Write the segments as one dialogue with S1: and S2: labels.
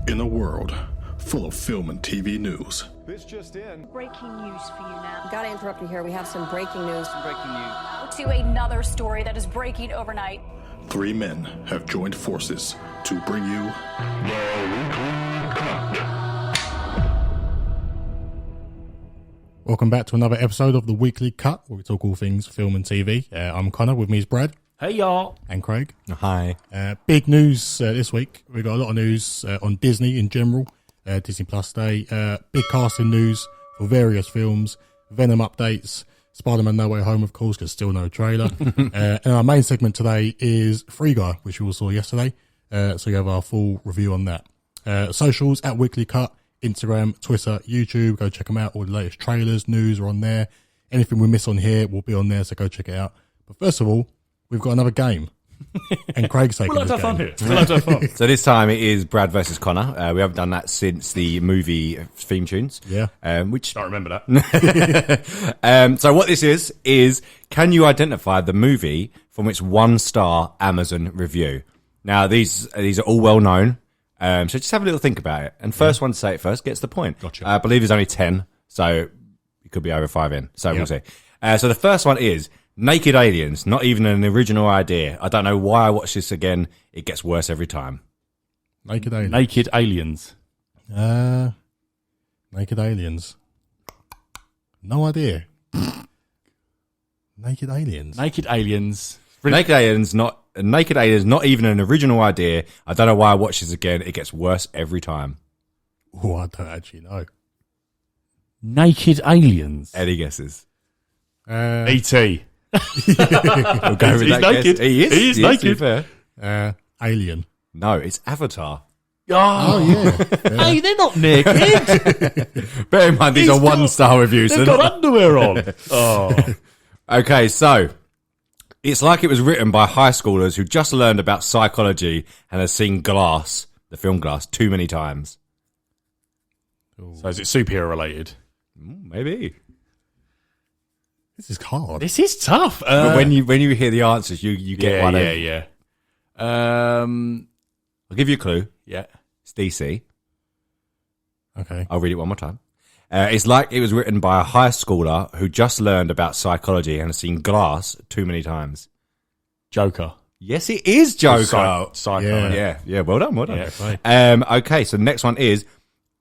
S1: In a world full of film and TV news,
S2: This just in.
S3: Breaking news for you now.
S4: Gotta interrupt you here. We have some breaking news.
S3: To another story that is breaking overnight.
S1: 3 men have joined forces to bring you
S5: Welcome back to another episode of The Weekly Cut, where we talk all things film and TV. I'm Connor, with me is Brad.
S6: Hey, y'all.
S5: And Craig.
S7: Hi.
S5: Big news this week. We've got a lot of news on Disney in general, Disney Plus Day. Big casting news for various films, Venom updates, Spider-Man No Way Home, of course, because still no trailer. And our main segment today is Free Guy, which we all saw yesterday. So you have our full review on that. Socials at Weekly Cut. Instagram, Twitter, YouTube, go check them out. All the latest trailers, news are on there. Anything we miss on here will be on there, so go check it out. But first of all, we've got another game. And Craig's taking this game.
S6: We'll have fun.
S7: So this time it is Brad versus Connor. We haven't done that since the movie theme tunes.
S5: Yeah.
S7: Which
S6: Don't remember that.
S7: So what this is can you identify the movie from its 1-star Amazon review? Now these are all well known. So just have a little think about it. And first one to say it first gets the point.
S5: Gotcha.
S7: I believe there's only 10, so it could be over 5 in. So we'll see. So the first one is Naked Aliens, not even an original idea. I don't know why I watch this again. It gets worse every time.
S5: Naked Aliens.
S6: Naked Aliens.
S5: Naked Aliens. No idea. Naked Aliens.
S6: Naked Aliens.
S7: Naked Aliens, not even an original idea. I don't know why I watch this again. It gets worse every time.
S5: Oh, I don't actually know.
S6: Naked Aliens.
S7: Any guesses?
S6: E.T.
S7: We'll go with
S6: He's
S7: that
S6: naked.
S7: guess. He is
S6: naked.
S7: to be fair.
S5: Alien.
S7: No, it's Avatar.
S6: Oh,
S5: Yeah.
S6: hey, they're not naked.
S7: Bear in mind, these are 1-star reviews.
S6: They've
S7: so
S6: got underwear on. Oh.
S7: Okay, so it's like it was written by high schoolers who just learned about psychology and have seen Glass, the film Glass, too many times.
S6: So is it superhero related?
S7: Maybe.
S5: This is hard.
S6: This is tough.
S7: But when you hear the answers, you get one.
S6: Yeah.
S7: I'll give you a clue.
S6: Yeah.
S7: It's DC.
S5: Okay.
S7: I'll read it one more time. It's like it was written by a high schooler who just learned about psychology and has seen Glass too many times.
S6: Joker.
S7: Yes, it is Joker.
S6: Psycho.
S7: Yeah. Well done.
S6: Yeah, right.
S7: Okay, so the next one is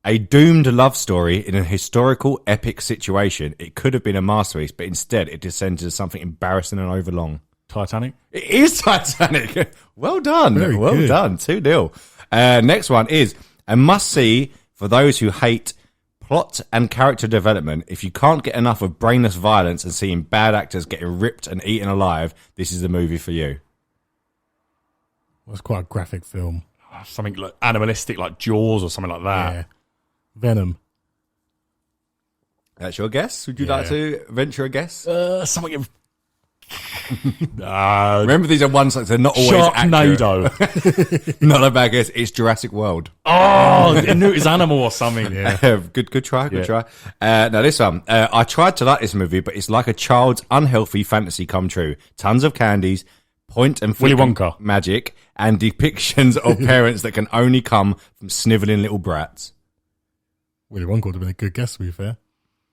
S7: a doomed love story in a historical epic situation. It could have been a masterpiece, but instead it descended to something embarrassing and overlong.
S6: Titanic.
S7: It is Titanic. Well done.
S5: Very
S7: well
S5: good.
S7: done. 2-0. Next one is a must-see for those who hate plot and character development. If you can't get enough of brainless violence and seeing bad actors getting ripped and eaten alive, this is the movie for you.
S5: Well, it's quite a graphic film.
S6: Something like animalistic, like Jaws or something like that.
S5: Yeah. Venom.
S7: That's your guess? Would you like to venture a guess?
S6: Something of...
S7: Remember, these are ones that they're not always accurate.
S6: Sharknado.
S7: Not a bad guess. It's Jurassic World.
S6: Oh, I knew it was animal or something. Yeah.
S7: Good try. Now this one. I tried to like this movie, but it's like a child's unhealthy fantasy come true. Tons of candies, point and
S6: Willy
S7: flick
S6: Wonka.
S7: magic, and depictions of parents that can only come from snivelling little brats.
S5: Willy Wonka would have been a good guess, to be fair.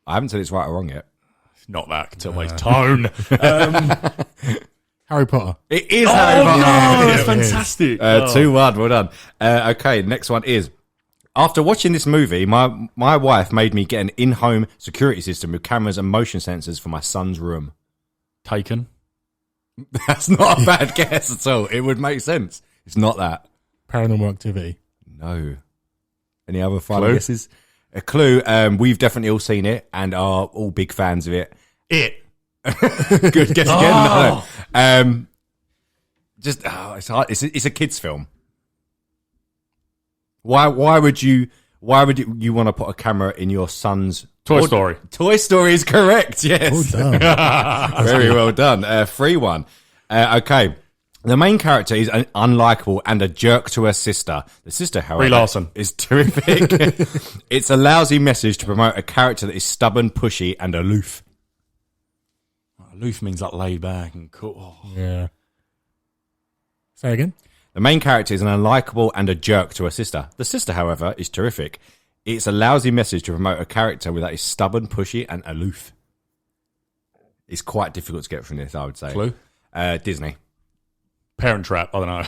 S7: I haven't said it's right or wrong yet.
S6: Not that. I can tell by his tone.
S5: Harry Potter.
S7: It is Harry Potter.
S6: No, that's fantastic.
S7: 2-1, well done. Okay, next one is, after watching this movie, my wife made me get an in-home security system with cameras and motion sensors for my son's room.
S6: Taken.
S7: That's not a bad guess at all. It would make sense. It's not that.
S5: Paranormal Activity.
S7: No. Any other final
S6: Clue?
S7: guesses? A clue. We've definitely all seen it and are all big fans of it.
S6: It.
S7: Good guess again. No. It's hard. It's a kids' film. Why would you want to put a camera in your son's
S6: Toy Story.
S7: Toy Story is correct. Yes.
S5: Well done.
S7: Very well done. Free one. Okay. The main character is unlikable and a jerk to her sister. The sister, however,
S6: Brie Larson.
S7: is terrific. It's a lousy message to promote a character that is stubborn, pushy, and aloof.
S6: Aloof means like laid back and cool. Oh.
S5: Yeah. Say again?
S7: The main character is an unlikable and a jerk to her sister. The sister, however, is terrific. It's a lousy message to promote a character that is stubborn, pushy, and aloof. It's quite difficult to get from this, I would say.
S6: Clue?
S7: Disney.
S6: Parent Trap. I don't know.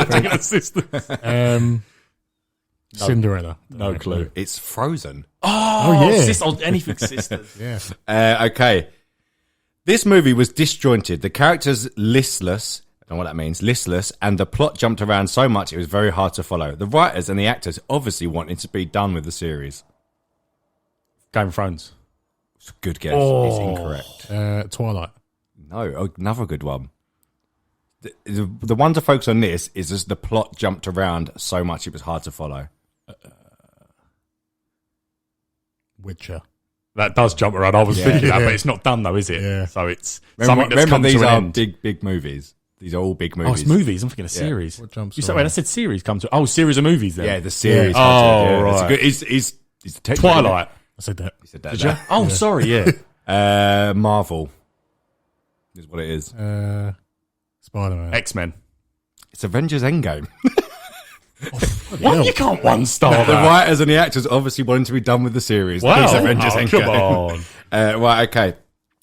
S6: Taking assistance.
S5: Cinderella.
S6: No clue.
S7: It's Frozen.
S5: Oh, yeah.
S6: Anything sisters.
S5: Yeah.
S7: Okay. This movie was disjointed. The characters listless. I don't know what that means. Listless. And the plot jumped around so much it was very hard to follow. The writers and the actors obviously wanted to be done with the series.
S6: Game of Thrones.
S7: It's a good guess. It's incorrect.
S5: Twilight.
S7: No, another good one. The one to focus on this is just the plot jumped around so much it was hard to follow.
S5: Witcher.
S6: That does jump around. I was thinking that, but it's not done though, is it?
S5: Yeah.
S6: So it's something that's come
S7: these
S6: to an
S7: are
S6: end.
S7: big movies. These are all big
S6: Oh,
S7: movies.
S6: it's movies. I'm thinking a series.
S5: What jumps
S6: You said,
S5: around?
S6: wait, I said series come to. Oh, series of movies then.
S7: Yeah, the series.
S6: Yeah. Oh,
S7: Yeah,
S6: right.
S7: It's a good, he's the
S6: Twilight.
S5: I said that.
S7: He said that.
S6: Did you? Oh, sorry. Yeah.
S7: Marvel is what it is.
S5: Spider-Man.
S6: X-Men.
S7: It's Avengers Endgame.
S6: What? You can't one star
S7: The
S6: that.
S7: writers and the actors obviously wanted to be done with the series.
S6: Wow.
S7: It's Avengers
S6: Oh,
S7: Endgame.
S6: come on.
S7: Right, okay.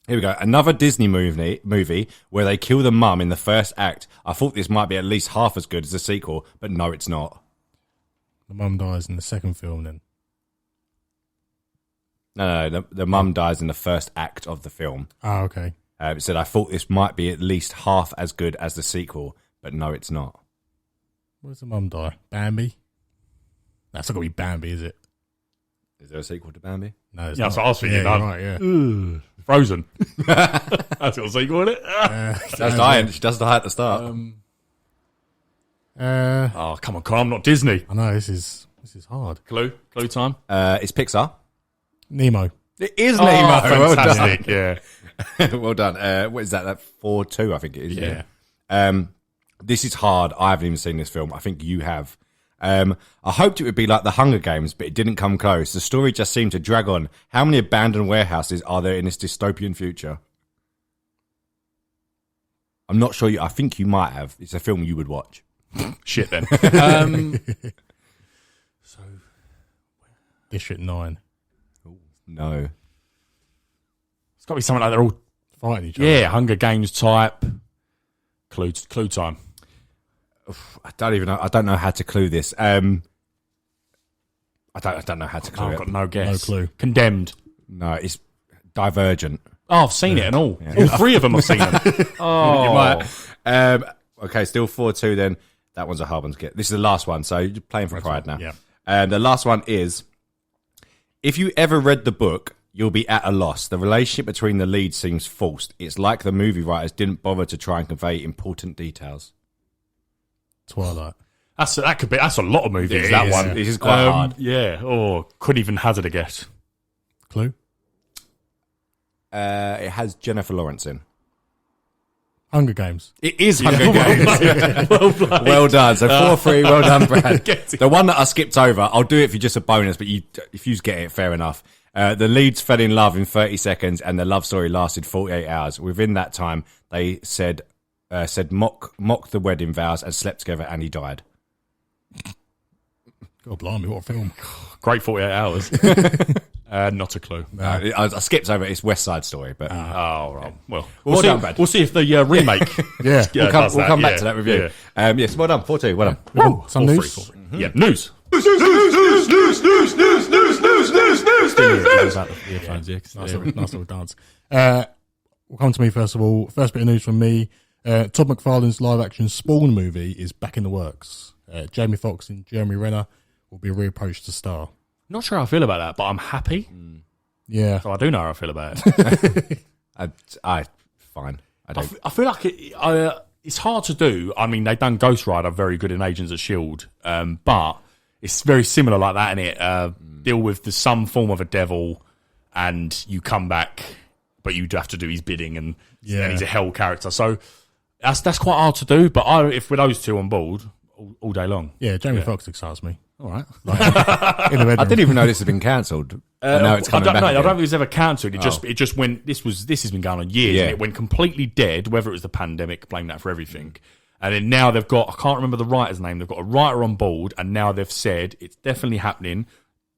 S7: Here we go. Another Disney movie where they kill the mum in the first act. I thought this might be at least half as good as the sequel, but no, it's not.
S5: The mum dies in the second film then.
S7: No, the mum dies in the first act of the film.
S5: Ah, okay.
S7: It said, I thought this might be at least half as good as the sequel, but no, it's not.
S5: Where's the mum die? Bambi? That's not going to be Bambi, is it?
S7: Is there a sequel to Bambi?
S5: No, it's
S6: Yeah,
S5: not.
S6: that's what I was thinking.
S5: Yeah,
S6: No.
S5: right, yeah.
S6: Frozen. That's what I call it.
S7: She does die. She does die at the start.
S6: Oh, come on, I'm not Disney.
S5: I know, this is hard.
S6: Clue time.
S7: It's Pixar.
S5: Nemo.
S7: It is
S6: Oh,
S7: Nemo. Well done.
S6: fantastic. Yeah.
S7: Well done. What is that? That 4-2, I think it is.
S6: Yeah.
S7: This is hard. I haven't even seen this film. I think you have. I hoped it would be like The Hunger Games, but it didn't come close. The story just seemed to drag on. How many abandoned warehouses are there in this dystopian future? I'm not sure. I think you might have. It's a film you would watch.
S6: Shit then.
S5: District 9.
S7: No.
S6: It's got to be something like they're all
S5: Fighting each other.
S6: Yeah, Hunger Games type. Clue time.
S7: I don't even know. I don't know how to clue this. I don't know how to clue
S6: I've
S7: it.
S6: got no guess.
S5: No clue.
S6: Condemned.
S7: No, it's Divergent.
S6: Oh, I've seen it and all. All three of them I've seen them. Oh.
S7: You might. Okay, still 4-2 then. That one's a hard one to get. This is the last one, so you're playing for pride now.
S5: Yeah.
S7: The last one is, if you ever read the book, you'll be at a loss. The relationship between the leads seems forced. It's like the movie writers didn't bother to try and convey important details.
S5: Twilight.
S6: That's a lot of movies,
S7: It
S6: that
S7: is.
S6: one.
S7: This is quite hard.
S6: Yeah. Oh, couldn't even hazard a guess.
S5: Clue.
S7: It has Jennifer Lawrence in.
S5: Hunger Games.
S7: It is Hunger Games. Well done. So 4-3. Well done, Brad. The one that I skipped over, I'll do it for just a bonus, but if you get it, fair enough. The leads fell in love in 30 seconds, and the love story lasted 48 hours. Within that time, they said mock the wedding vows and slept together, and he died.
S5: God blimey, what a film.
S6: Great 48 hours. Not a clue.
S7: I skipped over it. It's West Side Story, but
S6: Oh, right. Well,
S7: Well
S6: we'll see.
S7: done, Brad.
S6: We'll see if the remake.
S5: Yeah.
S7: we'll come back to that review. Yes, well done. 4-2. Well done.
S5: Some news?
S6: 4-3. Yeah, news.
S5: Nice little dance. Will come to me first of all. First bit of news from me. Todd McFarlane's live-action Spawn movie is back in the works. Jamie Foxx and Jeremy Renner will be reapproached to star.
S6: Not sure how I feel about that, but I'm happy.
S5: Yeah.
S6: So I do know how I feel about it.
S7: Fine. I don't.
S6: I feel like it's hard to do. I mean, they've done Ghost Rider very good in Agents of S.H.I.E.L.D., but it's very similar like that, innit? Deal with some form of a devil, and you come back, but you have to do his bidding, and he's a hell character. So that's quite hard to do, but if with those two on board, all day long.
S5: Yeah, Jamie Foxx excites me.
S6: All right.
S5: In the bedroom.
S7: I didn't even know this had been cancelled. Now it's coming back.
S6: I don't
S7: again.
S6: think it was ever cancelled. It just went. This has been going on years.
S7: Yeah.
S6: And it went completely dead. Whether it was the pandemic, blame that for everything. And then now they've got, I can't remember the writer's name, they've got a writer on board, and now they've said it's definitely happening.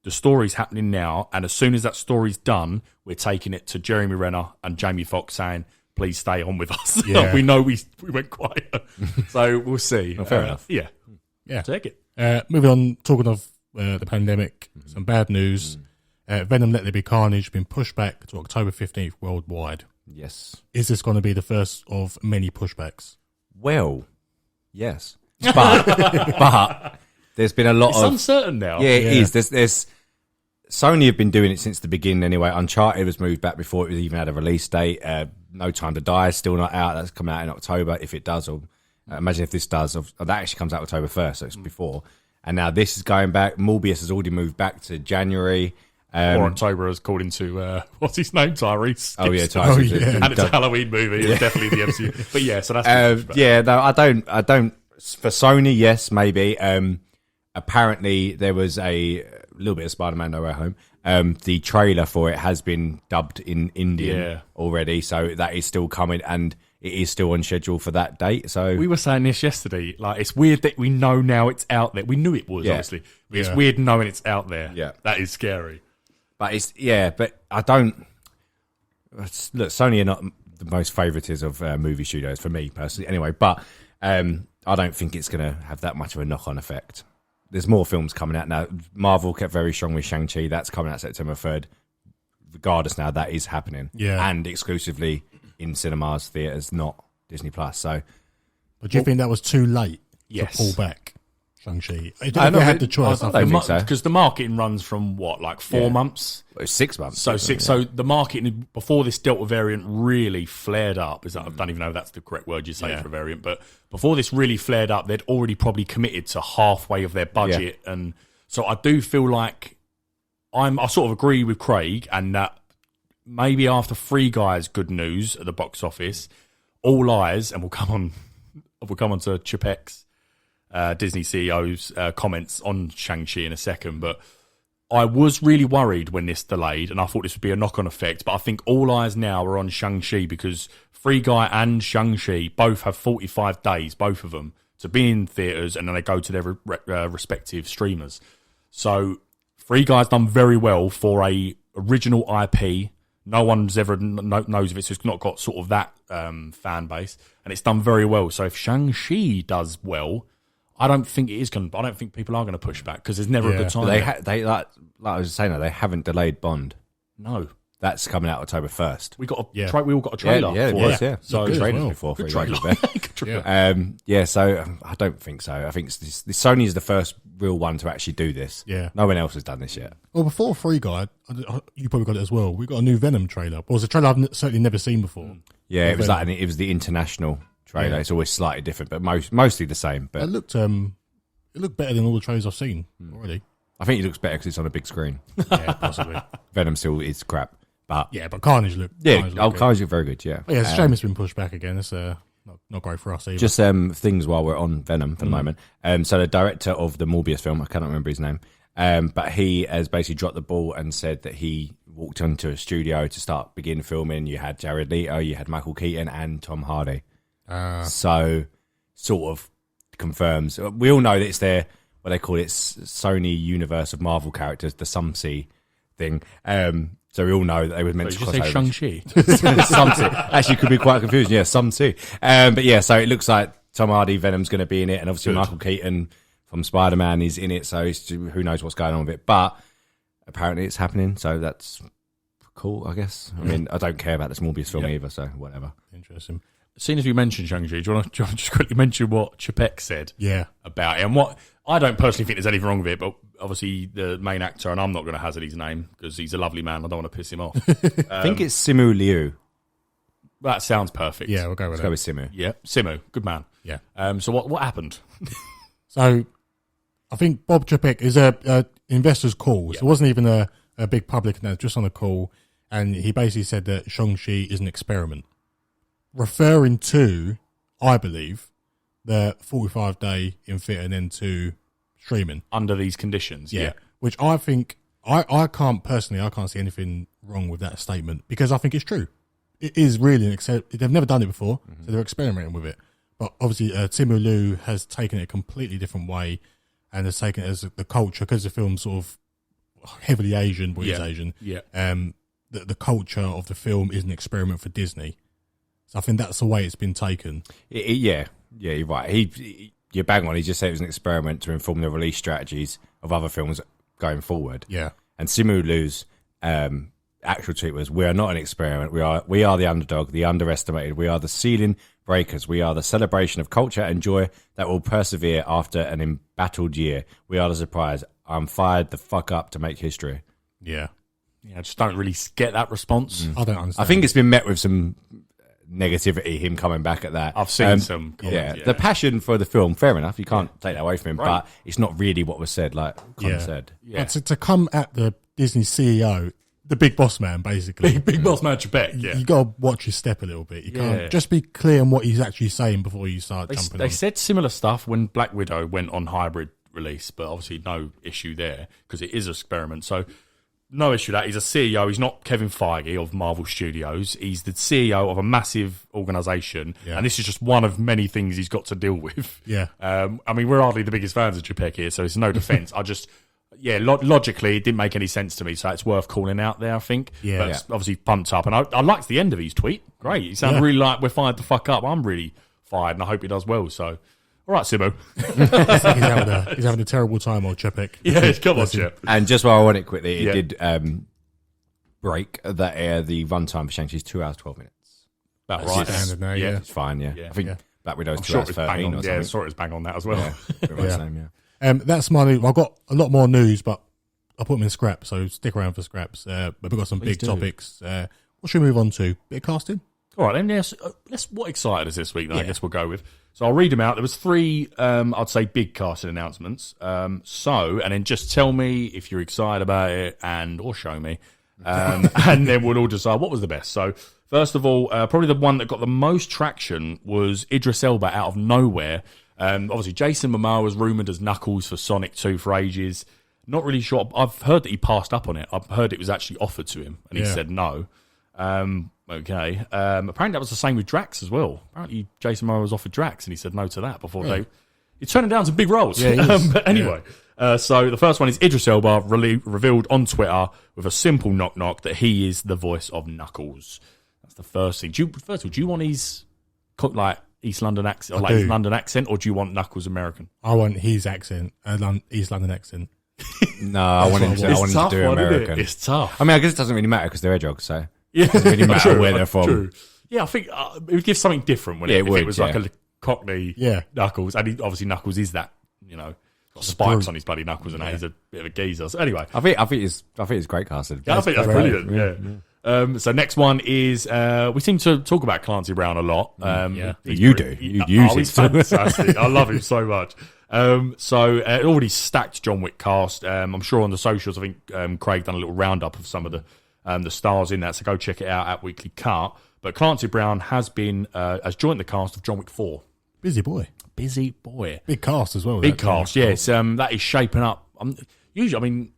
S6: The story's happening now, and as soon as that story's done, we're taking it to Jeremy Renner and Jamie Foxx saying, please stay on with us.
S5: Yeah.
S6: We know we went quiet. So we'll see.
S7: Well, fair enough.
S6: Yeah.
S5: Yeah.
S6: Take it.
S5: Moving on, talking of the pandemic, some bad news. Venom Let There Be Carnage been pushed back to October 15th worldwide.
S7: Yes.
S5: Is this going to be the first of many pushbacks?
S7: Well, yes. But there's been a lot
S6: It's
S7: of...
S6: uncertain now.
S7: Yeah, it is. There's Sony have been doing it since the beginning anyway. Uncharted was moved back before it even had a release date. No Time to Die is still not out. That's coming out in October, if it does. Or imagine if this does. That actually comes out October 1st, so it's before. And now this is going back. Morbius has already moved back to January.
S6: Or October, according to, what's his name, Tyrese.
S7: Oh, yeah,
S6: Gibson.
S7: Tyrese.
S6: And it's a Halloween movie. It's definitely the MCU. But yeah, so that's...
S7: yeah, no, I don't. For Sony, yes, maybe. Apparently, there was a little bit of Spider-Man No Way Home. The trailer for it has been dubbed in Indian already, so that is still coming, and it is still on schedule for that date. So
S6: we were saying this yesterday. Like, it's weird that we know now it's out there. We knew it was, obviously. But it's weird knowing it's out there.
S7: Yeah.
S6: That is scary.
S7: But but I don't... Look, Sony are not the most favourites of movie studios, for me, personally, anyway, but I don't think it's going to have that much of a knock-on effect. There's more films coming out now. Marvel kept very strong with Shang-Chi. That's coming out September 3rd. Regardless now, that is happening.
S5: Yeah.
S7: And exclusively in cinemas, theatres, not Disney+. So,
S5: But do you think that was too late to pull back Shang-Chi? If they had the choice,
S7: I don't think so.
S6: Because the marketing runs from, what, like 4 months?
S7: It was 6 months.
S6: So the marketing before this Delta variant really flared up. I don't even know if that's the correct word you say for a variant, but before this really flared up, they'd already probably committed to halfway of their budget, and so I do feel like I sort of agree with Craig, and that maybe after Free Guy's good news at the box office, all eyes, and we'll come on to Chapek's Disney CEO's comments on Shang-Chi in a second, but I was really worried when this delayed, and I thought this would be a knock-on effect, but I think all eyes now are on Shang-Chi because Free Guy and Shang-Chi both have 45 days, both of them, to be in theatres, and then they go to their respective streamers. So Free Guy's done very well for a original IP. No one's ever knows of it, so it's not got sort of that fan base, and it's done very well. So if Shang-Chi does well, I don't think it is going. I don't think people are going to push back because there's never a good time.
S7: They like I was saying, they haven't delayed Bond.
S6: No,
S7: that's coming out October 1st.
S6: We all got a trailer.
S7: Yeah.
S6: So
S7: trailers before
S6: good
S7: Free
S6: trailer.
S7: Guy. So I don't think so. I think Sony is the first real one to actually do this.
S5: Yeah,
S7: no one else has done this yet.
S5: Well, before Free Guy, you probably got it as well. We got a new Venom trailer. It was a trailer I've certainly never seen before.
S7: Yeah, it was it was the international trailer. It's always slightly different, but mostly the same. But
S5: it looked better than all the trailers I've seen already.
S7: I think it looks better because it's on a big screen.
S5: Yeah, possibly.
S7: Venom still is crap, but
S5: Carnage looked.
S7: Carnage looked very good. Yeah,
S5: but yeah, it's a shame it's been pushed back again. It's not great for us either.
S7: Just things while we're on Venom for the moment. So the director of the Morbius film, I cannot remember his name, but he has basically dropped the ball and said that he walked into a studio to begin filming. You had Jared Leto, you had Michael Keaton, and Tom Hardy. So sort of confirms. We all know that it's their, what they call it, Sony universe of Marvel characters, the Sumsy thing. So we all know that they were meant to cross over.
S6: Shang-Chi?
S7: Sumsy. Actually, could be quite confusing. Yeah, Sumsy. But yeah, so it looks like Tom Hardy, Venom's going to be in it, and obviously Michael Keaton from Spider-Man is in it, so who knows what's going on with it. But apparently it's happening, so that's cool, I guess. I mean, I don't care about this Morbius film either, so whatever.
S5: Interesting.
S6: Seeing as we mentioned Shang-Chi, do you want to just quickly mention what Chapek said about it? And what I don't personally think there's anything wrong with it, but obviously the main actor, and I'm not going to hazard his name because he's a lovely man. I don't want to piss him off.
S7: I think it's Simu Liu.
S6: That sounds perfect.
S5: Yeah, we'll go with
S7: Let's go with Simu.
S6: Yeah, Simu, good man.
S5: Yeah.
S6: So what happened?
S5: So I think Bob Chapek is a investor's call. So it wasn't even a big public announcement, just on a call, and he basically said that Shang-Chi is an experiment, referring to, I believe, the 45-day in theatre and then to streaming
S6: Under these conditions,
S5: which I think I can't see anything wrong with that statement because I think it's true. It is really they've never done it before, so they're experimenting with it. But obviously, Simu Liu has taken it a completely different way and has taken it as the culture, because the film's sort of heavily Asian, but he's Asian.
S6: Yeah.
S5: The culture of the film is an experiment for Disney. So I think that's the way it's been taken.
S7: Yeah, you're right. You're bang on. He just said it was an experiment to inform the release strategies of other films going forward.
S5: Yeah.
S7: And Simu Liu's actual tweet was, "We are not an experiment. We are the underdog, the underestimated. We are the ceiling breakers. We are the celebration of culture and joy that will persevere after an embattled year. We are the surprise. I'm fired the fuck up to make history."
S5: Yeah.
S6: I just don't really get that response.
S5: I don't understand.
S7: I think it's been met with some negativity, him coming back at that.
S6: I've seen some comments,
S7: the passion for the film, fair enough, you can't take that away from him, but it's not really what was said, like Con said.
S5: But to come at the Disney CEO, the big boss man, basically.
S6: Big boss man Trebek,
S5: You got to watch his step a little bit. You can't just be clear on what he's actually saying before you start jumping
S6: They
S5: on.
S6: said similar stuff when Black Widow went on hybrid release, but obviously no issue there because it is an experiment. So no issue with that. He's a CEO. He's not Kevin Feige of Marvel Studios. He's the CEO of a massive organisation, and this is just one of many things he's got to deal with.
S5: Yeah.
S6: I mean, we're hardly the biggest fans of Trebek here, so it's no defence. I just, logically, it didn't make any sense to me, so it's worth calling out there, I think.
S5: Yeah.
S6: But it's obviously pumped up, and I liked the end of his tweet. Great. He sounded really like, we're fired the fuck up. I'm really fired, and I hope he does well, so... All right, Simu.
S5: he's having a terrible time, old Trebek.
S6: Yeah, come on, Chip.
S7: And just while I want it quickly, it did break that the runtime for Shang-Chi is 2 hours 12 minutes.
S6: About
S5: That's
S6: right.
S5: standard now,
S6: Yeah.
S7: It's fine, I think Black Widow's 2
S6: Sure,
S7: hours
S6: it's
S7: 13
S6: bang
S7: or
S6: on.
S7: something.
S6: Yeah, sort of bang on that as well.
S7: Pretty much the same,
S5: That's my news. I've got a lot more news, but I'll put them in scraps, so stick around for scraps. But we've got some big topics. What should we move on to? Bit of casting?
S6: All right, then, yes. What excited us this week, then I guess we'll go with. So I'll read them out. There was 3, I'd say, big casting announcements. And then just tell me if you're excited about it or show me. And then we'll all decide what was the best. So first of all, probably the one that got the most traction was Idris Elba out of nowhere. Obviously, Jason Momoa was rumoured as Knuckles for Sonic 2 for ages. Not really sure. I've heard that he passed up on it. I've heard it was actually offered to him, and he said no. Okay. Apparently that was the same with Drax as well. Apparently Jason Momoa was offered Drax and he said no to that before he's turning down some big roles. But anyway, so the first one is Idris Elba revealed on Twitter with a simple knock that he is the voice of Knuckles. That's the first thing. Do you want his like East London accent, or like his London accent, or do you want Knuckles American?
S5: I want his accent, East London accent.
S7: No, I want him to do American.
S6: It's tough.
S7: I mean, I guess it doesn't really matter because they're hedgehogs, so
S6: Yeah,
S7: it doesn't really matter where they're from.
S6: True. Yeah, I think it would give something different when if it was like a Cockney Knuckles. And obviously Knuckles is that, got spikes on his bloody knuckles and he's a bit of a geezer. So anyway.
S7: I think it's great casted.
S6: Yeah, I think that's brilliant. Yeah. So next one is we seem to talk about Clancy Brown a lot.
S7: You do. You use
S6: he's fantastic. I love him so much. So already stacked John Wick cast. I'm sure on the socials, I think Craig done a little roundup of some of the stars in that. So go check it out at Weekly Cut. But Clancy Brown has joined the cast of John Wick 4.
S5: Busy boy. Big cast as well.
S6: Big cast, yes. That is shaping up. Usually, I mean,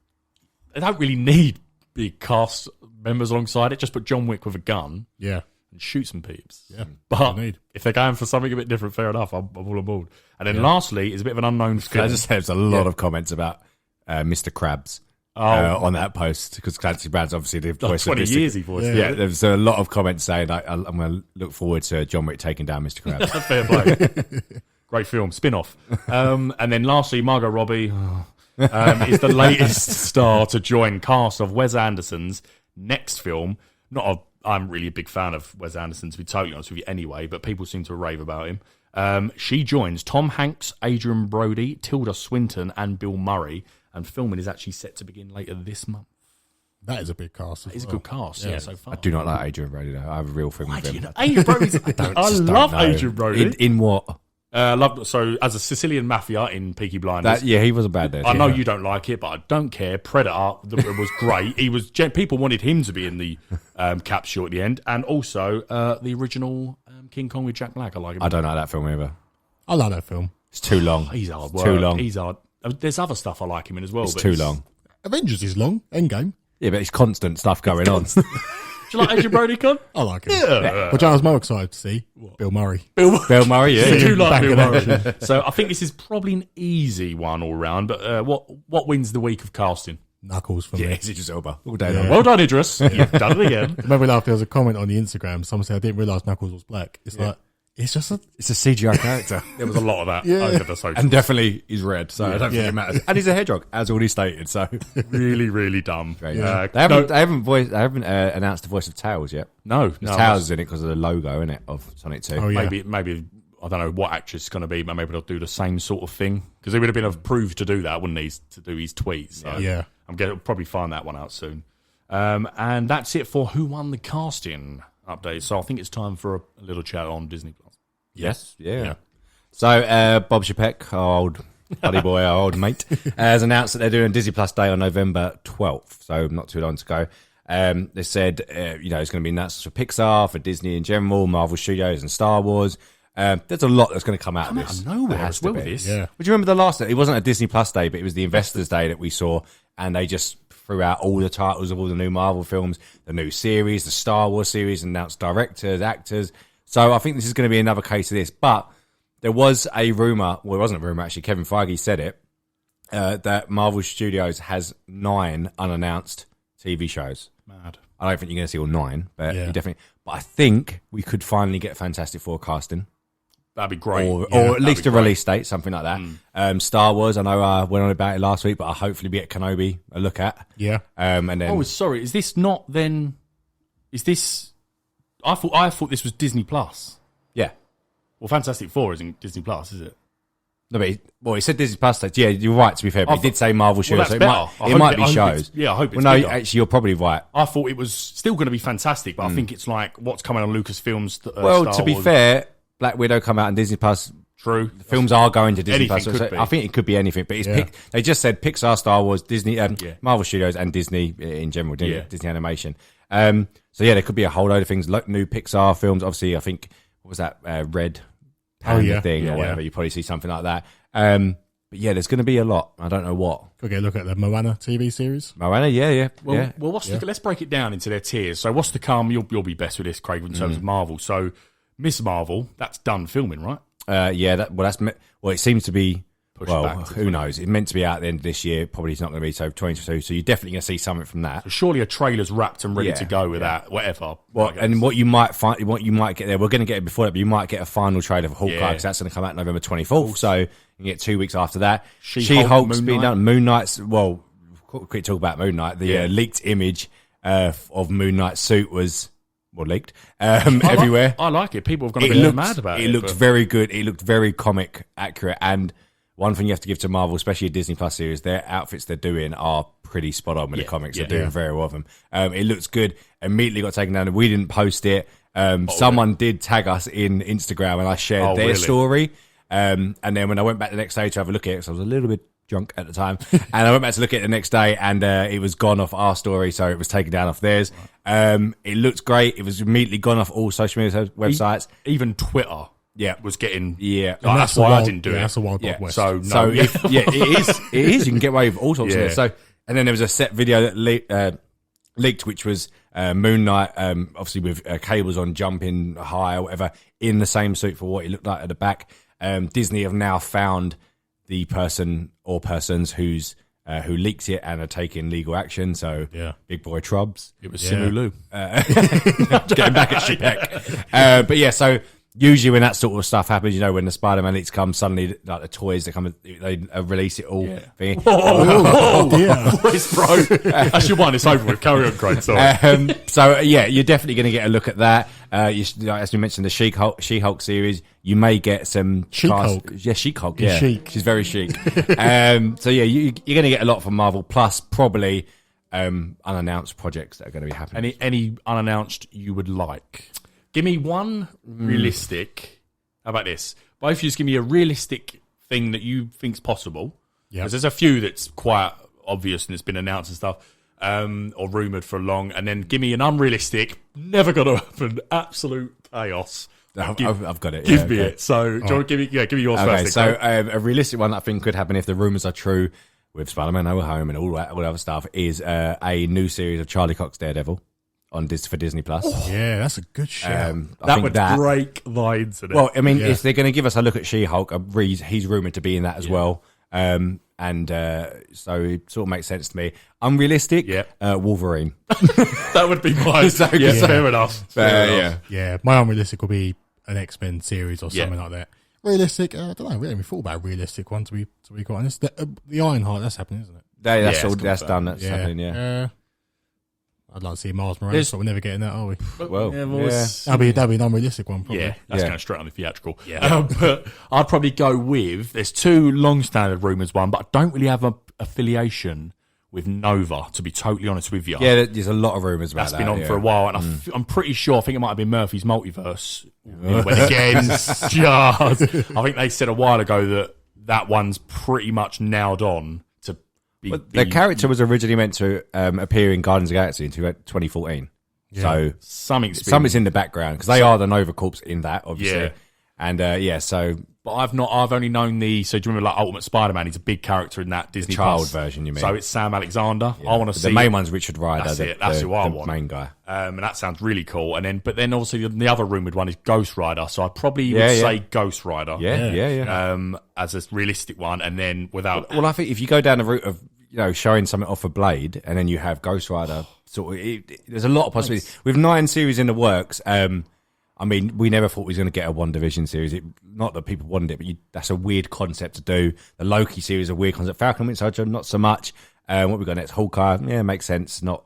S6: they don't really need big cast members alongside it. Just put John Wick with a gun.
S5: Yeah.
S6: And shoot some peeps.
S5: Yeah.
S6: But if they're going for something a bit different, fair enough. I'm all aboard. And then lastly is a bit of an unknown film.
S7: I just said there's a lot of comments about Mr. Krabs on that post because Clancy Brown's obviously the voice
S6: 20
S7: of Mr.
S6: years he voiced
S7: Yeah, there's a lot of comments saying I'm going to look forward to John Wick taking down Mr. Krabs.
S6: Fair play. Great film, spin-off. And then lastly, Margot Robbie is the latest star to join cast of Wes Anderson's next film. I'm really a big fan of Wes Anderson, to be totally honest with you anyway, but people seem to rave about him. She joins Tom Hanks, Adrian Brody, Tilda Swinton, and Bill Murray, and filming is actually set to begin later this month.
S5: That is a big cast.
S6: It's a good cast, so far.
S7: I do not like Adrian Brody, though. I have a real film with him.
S6: Adrian Brody's... I love Adrian Brody.
S7: In what?
S6: So as a Sicilian mafia in Peaky Blinders,
S7: he wasn't bad there.
S6: I know you don't like it, but I don't care. Predator was great. People wanted him to be in the capsule at the end, and also the original King Kong with Jack Black. I like him.
S7: I don't like that film either.
S5: I like that film.
S7: It's too long.
S6: He's hard
S7: It's
S6: work.
S7: too long.
S6: He's hard. There's other stuff I like him in as well.
S7: It's
S6: but
S7: too long.
S5: Avengers is long. Endgame.
S7: Yeah, but it's constant stuff going on.
S6: you like Adrian Brody, Con?
S5: I like it. Yeah. Which I was more excited to see. Bill Murray.
S7: Bill Murray, yeah.
S6: I do like
S5: Back
S6: Bill
S5: in
S6: Murray.
S5: action.
S6: So I think this is probably an easy one all round. But what wins the week of casting?
S5: Knuckles for
S7: Yeah,
S5: me.
S7: it's Idris Elba all day
S5: Yeah.
S7: long.
S6: Well done, Idris. You've done it again.
S5: Remember after there was a comment on the Instagram, someone said I didn't realise Knuckles was black. It's like, it's just a...
S7: It's a CGI character.
S6: There was a lot of that
S5: Yeah.
S6: over the social.
S7: And definitely he's red, so I don't think
S5: Yeah.
S7: it matters. And he's a hedgehog, as already stated. So
S6: really, really dumb.
S7: Great.
S6: Uh,
S7: they haven't announced the voice of Tails yet.
S6: no,
S7: Tails is in it because of the logo, in it, of Sonic 2.
S5: Oh, yeah.
S6: maybe I don't know what actress it's going to be, but maybe they'll do the same sort of thing because they would have been approved to do that, wouldn't they? To do his tweets. So
S5: Yeah.
S6: I'm going to probably find that one out soon. And that's it for who won the casting update. So I think it's time for a little chat on Disney Plus.
S7: Yes, yeah. So Bob Chapek, our old buddy boy, our old mate, has announced that they're doing Disney Plus Day on November 12th, so not too long to go. They said, it's going to be announcements for Pixar, for Disney in general, Marvel Studios and Star Wars. There's a lot that's going to come out of this.
S6: Out of nowhere
S7: There has
S6: as
S7: to
S6: well
S7: be.
S6: with this.
S5: Yeah.
S7: Would you remember the last day? It wasn't a Disney Plus Day, but it was the Investors Day that we saw, and they just threw out all the titles of all the new Marvel films, the new series, the Star Wars series, announced directors, actors. So I think this is going to be another case of this. But there was a rumour, well, it wasn't a rumour actually, Kevin Feige said it, that Marvel Studios has 9 unannounced TV shows.
S6: Mad.
S7: I don't think you're going to see all 9, but
S5: Yeah.
S7: you definitely. But I think we could finally get Fantastic Four casting.
S6: That'd be great.
S7: Or
S6: Yeah,
S7: at least
S6: that'd
S7: a
S6: be great.
S7: release date, something like that. Star Wars, I know I went on about it last week, but I'll hopefully be at Kenobi a look at.
S5: Yeah.
S7: And then
S6: Oh, sorry. Is this not then? Is this? I thought this was Disney Plus.
S7: yeah.
S6: Well, Fantastic Four isn't Disney Plus, is it?
S7: No, but he said Disney Plus. Yeah, you're right. To be fair, but
S6: I
S7: he did say Marvel shows,
S6: that's
S7: so
S6: better.
S7: it might be
S6: I hope
S7: shows.
S6: it's- yeah, I hope it's
S7: Well, no,
S6: bigger.
S7: actually, you're probably right.
S6: I thought it was still going to be fantastic, but I think it's like what's coming on Lucasfilms.
S7: Well,
S6: Star
S7: to be
S6: Wars.
S7: fair, Black Widow come out on Disney Plus.
S6: True.
S7: The films are going to Disney
S6: Anything
S7: Plus.
S6: could
S7: So
S6: be.
S7: I think it could be anything, but it's
S5: Yeah.
S7: they just said Pixar, Star Wars, Disney,
S6: Yeah.
S7: Marvel Studios, and Disney in general,
S6: Yeah.
S7: Disney Animation. So yeah, there could be a whole load of things, like new Pixar films. Obviously, I think what was that Red Panda
S5: yeah.
S7: thing
S5: Yeah,
S7: or whatever?
S5: yeah.
S7: You probably see something like that. But yeah, there's going to be a lot. I don't know what.
S5: Could get a look at the Moana TV series.
S7: Moana, yeah.
S6: Well, let's break it down into their tiers. So, what's to come? You'll be best with this, Craig, in terms of Marvel. So, Miss Marvel, that's done filming, right?
S7: It seems to be.
S6: Pushed
S7: Well,
S6: back to
S7: who knows? It's meant to be out at the end of this year. Probably it's not going to be so 22. So you're definitely going to see something from that.
S6: So surely a trailer's wrapped and ready
S7: Yeah,
S6: to go with that. Whatever.
S7: Well,
S6: I guess.
S7: and what you might get there, we're going to get it before that, but you might get a final trailer for Hawkeye
S6: Yeah.
S7: because that's going to come out November 24th. So you can get 2 weeks after that.
S6: She-Hulk,
S7: She-Hulk's
S6: Moon
S7: been
S6: Knight.
S7: done. Moon Knight's, well, quick talk about Moon Knight. The
S6: Yeah.
S7: leaked image of Moon Knight's suit was, leaked everywhere.
S6: I like it. People have gone a
S7: It
S6: bit
S7: looked,
S6: mad about it.
S7: it looked
S6: but-
S7: very good. It looked very comic accurate. And one thing you have to give to Marvel, especially a Disney Plus series, their outfits they're doing are pretty spot on with the comics. They're doing very well with them. It looks good. Immediately got taken down. We didn't post it. Someone did tag us in Instagram, and I shared their
S6: really?
S7: story. And then when I went back the next day to have a look at it, because I was a little bit drunk at the time, and I went back to look at it the next day, and it was gone off our story, so it was taken down off theirs. It looked great. It was immediately gone off all social media websites.
S6: Even Twitter
S7: Yeah.
S6: was getting...
S7: Yeah.
S6: Like, that's why I didn't do it.
S5: That's a wild
S7: Yeah.
S5: Wild West.
S6: So, no.
S7: So it is. You can get away with all sorts of
S6: Yeah.
S7: it. So, and then there was a set video that leaked, which was Moon Knight, obviously with cables on, jumping high or whatever, in the same suit for what he looked like at the back. Disney have now found the person or persons who leaked it and are taking legal action. So,
S5: Yeah.
S7: big boy Trubs.
S6: It was Simu Liu.
S7: Getting back at Chapek. But yeah, so usually when that sort of stuff happens, when the Spider-Man leaks come, suddenly like the toys they release it all. Thing.
S5: Oh, dear.
S6: Boys, bro. That's your one. It's over with. Carry on, Craig. Sorry.
S7: So yeah, you're definitely going to get a look at that. As we mentioned, the She-Hulk series, you may get some
S5: She-Hulk?
S7: Yeah, She-Hulk.
S5: She's
S7: Yeah,
S5: chic.
S7: she's very chic. So yeah, you're going to get a lot from Marvel, plus probably unannounced projects that are going to be happening.
S6: Any unannounced you would like? Give me one realistic. How about this? Both of you just give me a realistic thing that you think's possible.
S5: Yep.
S6: Because there's a few that's quite obvious and it's been announced and stuff, or rumoured for long. And then give me an unrealistic, never going to happen, absolute chaos.
S7: I've got it.
S6: Give
S7: yeah,
S6: me
S7: okay.
S6: it. So, do you want to give me yours
S7: Okay,
S6: first.
S7: so
S6: Nick?
S7: a realistic one that I think could happen if the rumours are true with Spider-Man No Way Home and all that other stuff is a new series of Charlie Cox's Daredevil for Disney Plus.
S5: Yeah, that's a good shout.
S7: I
S6: That
S7: think
S6: would break the internet.
S7: Well, I mean, if they're going to give us a look at She-Hulk, he's rumoured to be in that as well. So it sort of makes sense to me. Unrealistic, Wolverine.
S6: That would be mine. Fair enough.
S5: Yeah, my unrealistic will be an X-Men series or something like that. Realistic, I don't know. We haven't even thought about a realistic one to be quite honest. The Ironheart, that's happening, isn't it?
S7: That's done. That's happening. Yeah.
S5: I'd like to see Miles Morales, but we're never getting that, are we?
S7: Well,
S5: that'd be an unrealistic one, probably.
S6: Yeah, that's going straight on the theatrical. But I'd probably go with, there's two long-standing rumours, one, but I don't really have an affiliation with Nova, to be totally honest with you.
S7: Yeah, there's a lot of rumours about that.
S6: That's been on for a while, and I'm pretty sure, I think it might have been Murphy's Multiverse. When again, I think they said a while ago that one's pretty much nailed on to be...
S7: The character was originally meant to appear in Guardians of the Galaxy in 2014. Yeah. So something's in the background, because they are the Nova Corps in that, obviously.
S6: Yeah.
S7: And so...
S6: But I've only known so do you remember like Ultimate Spider-Man? He's a big character in that Disney
S7: child
S6: Plus
S7: version, you mean?
S6: So it's Sam Alexander.
S7: Yeah.
S6: I want to see
S7: the main one's Richard Rider.
S6: That's who I want.
S7: The main guy.
S6: And that sounds really cool. But then obviously the other rumoured one is Ghost Rider. So I probably would say Ghost Rider.
S7: Yeah.
S6: As a realistic one, and then without.
S7: Well, I think if you go down the route of showing something off a Blade, and then you have Ghost Rider, there's a lot of possibilities. With 9 series in the works. I mean, we never thought we was going to get a WandaVision series. Not that people wanted it, but that's a weird concept to do. The Loki series is a weird concept. Falcon and Winter Soldier, not so much. What we got next? Hawkeye, makes sense. You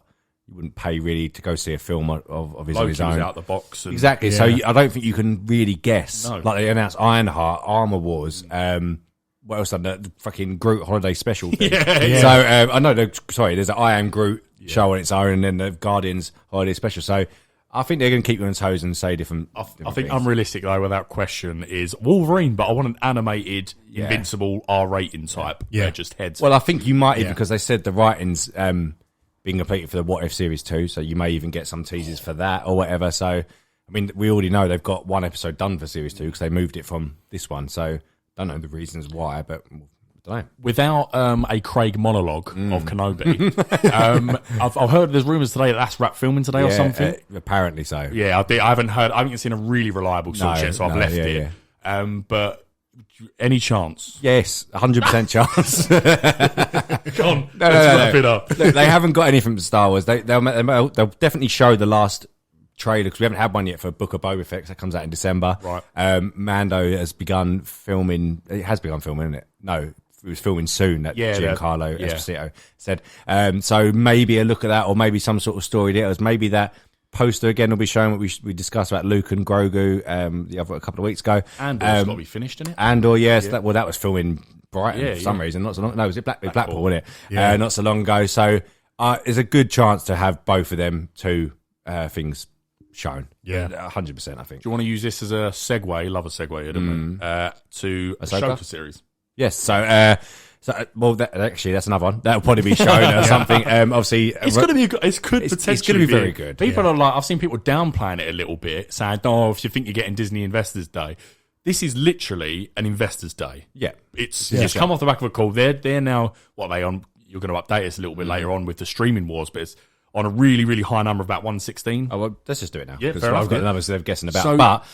S7: wouldn't pay really to go see a film of his
S6: Loki
S7: own.
S6: Was out the box.
S7: Exactly. Yeah. So I don't think you can really guess. No. Like they announced Ironheart, Armor Wars. What else done? The fucking Groot holiday special thing. So I know. There's an I Am Groot show on its own, and then the Guardians holiday special. So. I think they're going to keep you on toes and say different. I think
S6: things. Unrealistic though, without question, is Wolverine. But I want an animated, invincible R rating type. Yeah, just heads.
S7: Well, I think you might even because they said the writing's being completed for the What If series 2, so you may even get some teasers for that or whatever. So, I mean, we already know they've got one episode done for series 2 because they moved it from this one. So, don't know the reasons why, but. I don't know.
S6: Without a Craig monologue of Kenobi, I've heard there's rumours today that's wrapped filming today or something.
S7: Apparently so.
S6: Yeah, I haven't seen a really reliable source yet, so I've left it. Yeah. But any chance?
S7: Yes, 100% chance.
S6: Come on, let's wrap it up.
S7: Look, they haven't got anything from Star Wars. They'll definitely show the last trailer because we haven't had one yet for Book of Boba Fett. That comes out in December.
S6: Right.
S7: Mando has begun filming. It has begun filming, isn't it? No. It was filming soon, that Giancarlo Esposito said. So maybe a look at that, or maybe some sort of story details. Maybe that poster again will be showing what we discussed about Luke and Grogu a couple of weeks ago.
S6: And it's got to be finished, isn't it?
S7: Andor, yes. That was filming Brighton for some reason. Not so long. No, was it Blackpool, wasn't it? Yeah. Not so long ago. So there's a good chance to have both of them two things shown.
S5: Yeah,
S7: 100%. I think.
S6: Do you want to use this as a segue? Love a segue, don't we? To a Ahsoka series.
S7: Yes, so that's another one that'll probably be shown or something. Obviously,
S6: it's going to be. It's going to be
S7: very good.
S6: People are like, I've seen people downplaying it a little bit, saying, "Oh, if you think you're getting Disney Investors Day, this is literally an Investors Day."
S7: Yeah,
S6: it's just come off the back of a call. They're now what are they on? You're going to update us a little bit later on with the streaming wars, but it's on a really, really high number of about 116.
S7: Oh well, let's just do it now.
S6: Yeah, fair enough.
S7: I've got numbers they're guessing about,
S6: so,
S7: but.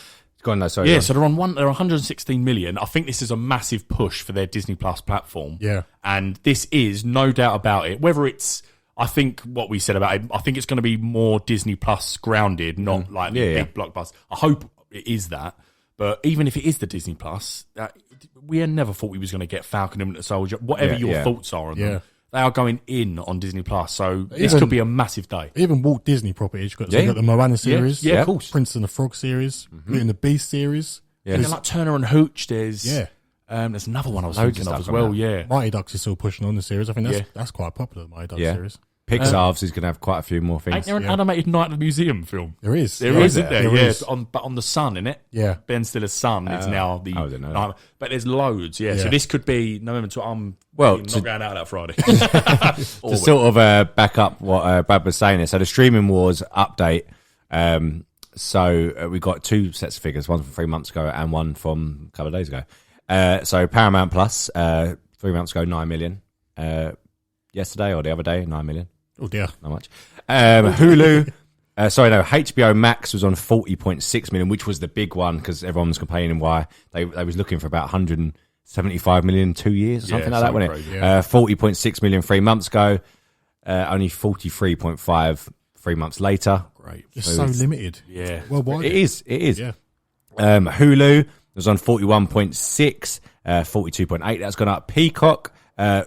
S7: So
S6: they're on they're 116 million. I think this is a massive push for their Disney Plus platform.
S5: Yeah.
S6: And this is no doubt about it. Whether it's, I think what we said about it, I think it's going to be more Disney Plus grounded, not like the big blockbuster. I hope it is that. But even if it is the Disney Plus, we had never thought we was going to get Falcon and Winter Soldier. Whatever your thoughts are on them. They are going in on Disney Plus, so this could be a massissive day.
S5: Even Walt Disney properties. You've got the Moana series,
S6: of course.
S5: Prince and the Frog series, Beauty and the Beast series.
S6: Yeah, like Turner and Hooch. There's another one I was thinking of as well. Yeah,
S5: Mighty Ducks is still pushing on the series. I think that's quite popular. The Mighty Ducks series.
S7: Pixar's is going to have quite a few more things.
S6: Ain't there an animated Night at the Museum film?
S5: There is.
S6: Isn't there? Yeah, but on the Sun, innit?
S5: Yeah.
S6: Ben Stiller's son is now the...
S7: I don't know.
S6: But there's loads, So this could be November 12th. I'm not going out that Friday.
S7: To sort of back up what Brad was saying there. So the Streaming Wars update. So we got 2 sets of figures, one from 3 months ago and one from a couple of days ago. So Paramount Plus, 3 months ago, 9 million. Yesterday or the other day, 9 million.
S5: Oh dear,
S7: not much. Hulu, HBO Max was on 40.6 million, which was the big one because everyone was complaining why they was looking for about 175 million 2 years or something like that, wasn't it?
S5: Yeah.
S7: 40.6 million 3 months ago, only 43.5 3 months later.
S6: Great.
S5: It's so limited.
S6: Yeah.
S5: Worldwide.
S7: It is.
S5: Yeah.
S7: Hulu was on 41.6, 42.8. That's gone up. Peacock,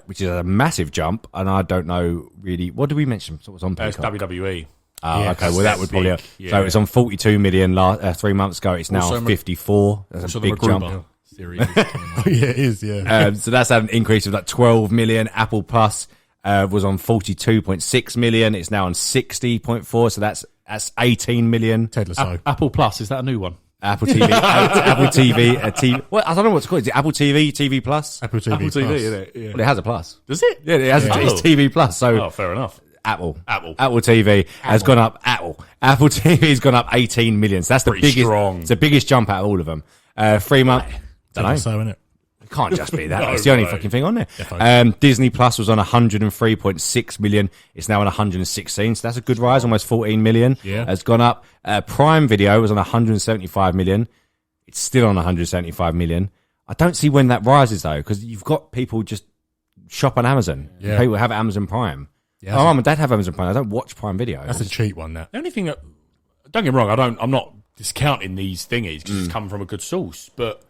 S7: which is a massive jump, and I don't know really. What did we mention? What was on
S6: It's
S7: Peacock?
S6: WWE.
S7: Oh,
S5: Yeah,
S7: okay. Well, that would probably.
S6: big, yeah.
S7: So it's on 42 million 3 months ago. It's now
S6: Also
S7: on 54. That's
S6: Also
S7: a
S6: the
S7: big jump.
S6: MacGruber series. is coming out.
S5: Oh, yeah, it is. Yeah.
S7: So that's had an increase of like 12 million. Apple Plus was on 42.6 million. It's now on 60.4. So that's 18 million.
S5: Ted Lasso.
S6: Apple Plus, is that a new one?
S7: Apple TV, Apple TV, TV. Well, I don't know what it's called. Is it Apple TV, TV Plus?
S5: Apple TV.
S6: Apple TV,
S5: Plus.
S6: isn't it? Yeah.
S7: Well, it has a plus.
S6: Does it?
S7: Yeah, it has.
S6: Yeah.
S7: It's TV Plus. So
S6: Oh, fair enough.
S7: Apple
S6: Apple.
S7: TV has gone up. Apple TV's gone up 18 million. So that's the
S6: Pretty
S7: biggest.
S6: strong.
S7: It's the biggest jump out of all of them. 3 months.
S5: Ted Lasso, innit?
S7: It can't just be that.
S6: No
S7: It's the only
S6: way.
S7: fucking thing on there.
S5: Defo.
S7: Disney Plus was on 103.6 million. It's now on 116. So that's a good rise, almost 14 million.
S5: Yeah.
S7: Has gone up. Prime Video was on 175 million. It's still on 175 million. I don't see when that rises though, because you've got people just shop on Amazon.
S5: Yeah.
S7: People have Amazon Prime.
S5: Yeah,
S7: My mum and dad have Amazon Prime. I don't watch Prime Video.
S5: That's a cheap one, that.
S6: The only thing that, don't get me wrong, I'm not discounting these thingies because it's come from a good source, but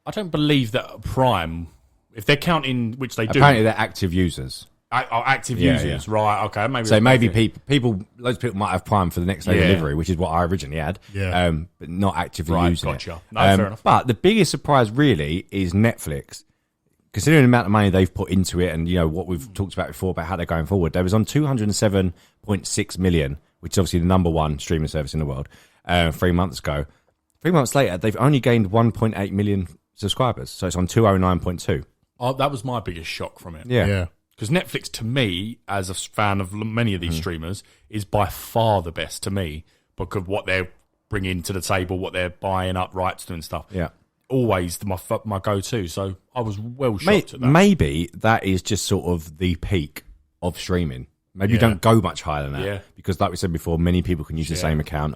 S6: I don't believe that Prime, if they're counting, which they do,
S7: Apparently they're active users.
S6: are active
S7: Yeah,
S6: users, right? Okay, maybe.
S7: So
S6: that's
S7: maybe
S6: okay.
S7: loads of people might have Prime for the next day
S6: Yeah.
S7: delivery, which is what I originally had.
S5: Yeah.
S7: But not actively
S6: Right,
S7: using
S6: gotcha.
S7: it.
S6: No, fair enough.
S7: But the biggest surprise really is Netflix. Considering the amount of money they've put into it and, you know, what we've talked about before about how they're going forward, they was on 207.6 million, which is obviously the number one streaming service in the world, 3 months ago. 3 months later, they've only gained 1.8 million subscribers. So it's on 209.2.
S6: Oh, that was my biggest shock from it.
S7: Yeah.
S5: Yeah.
S6: Because Netflix, to me, as a fan of many of these streamers, is by far the best to me because of what they're bringing to the table, what they're buying up rights to and stuff.
S7: Yeah.
S6: Always my go-to. So I was well shocked at that.
S7: Maybe that is just sort of the peak of streaming. Maybe you
S5: Yeah.
S7: don't go much higher than that.
S6: Yeah.
S7: Because like we said before, many people can use the same account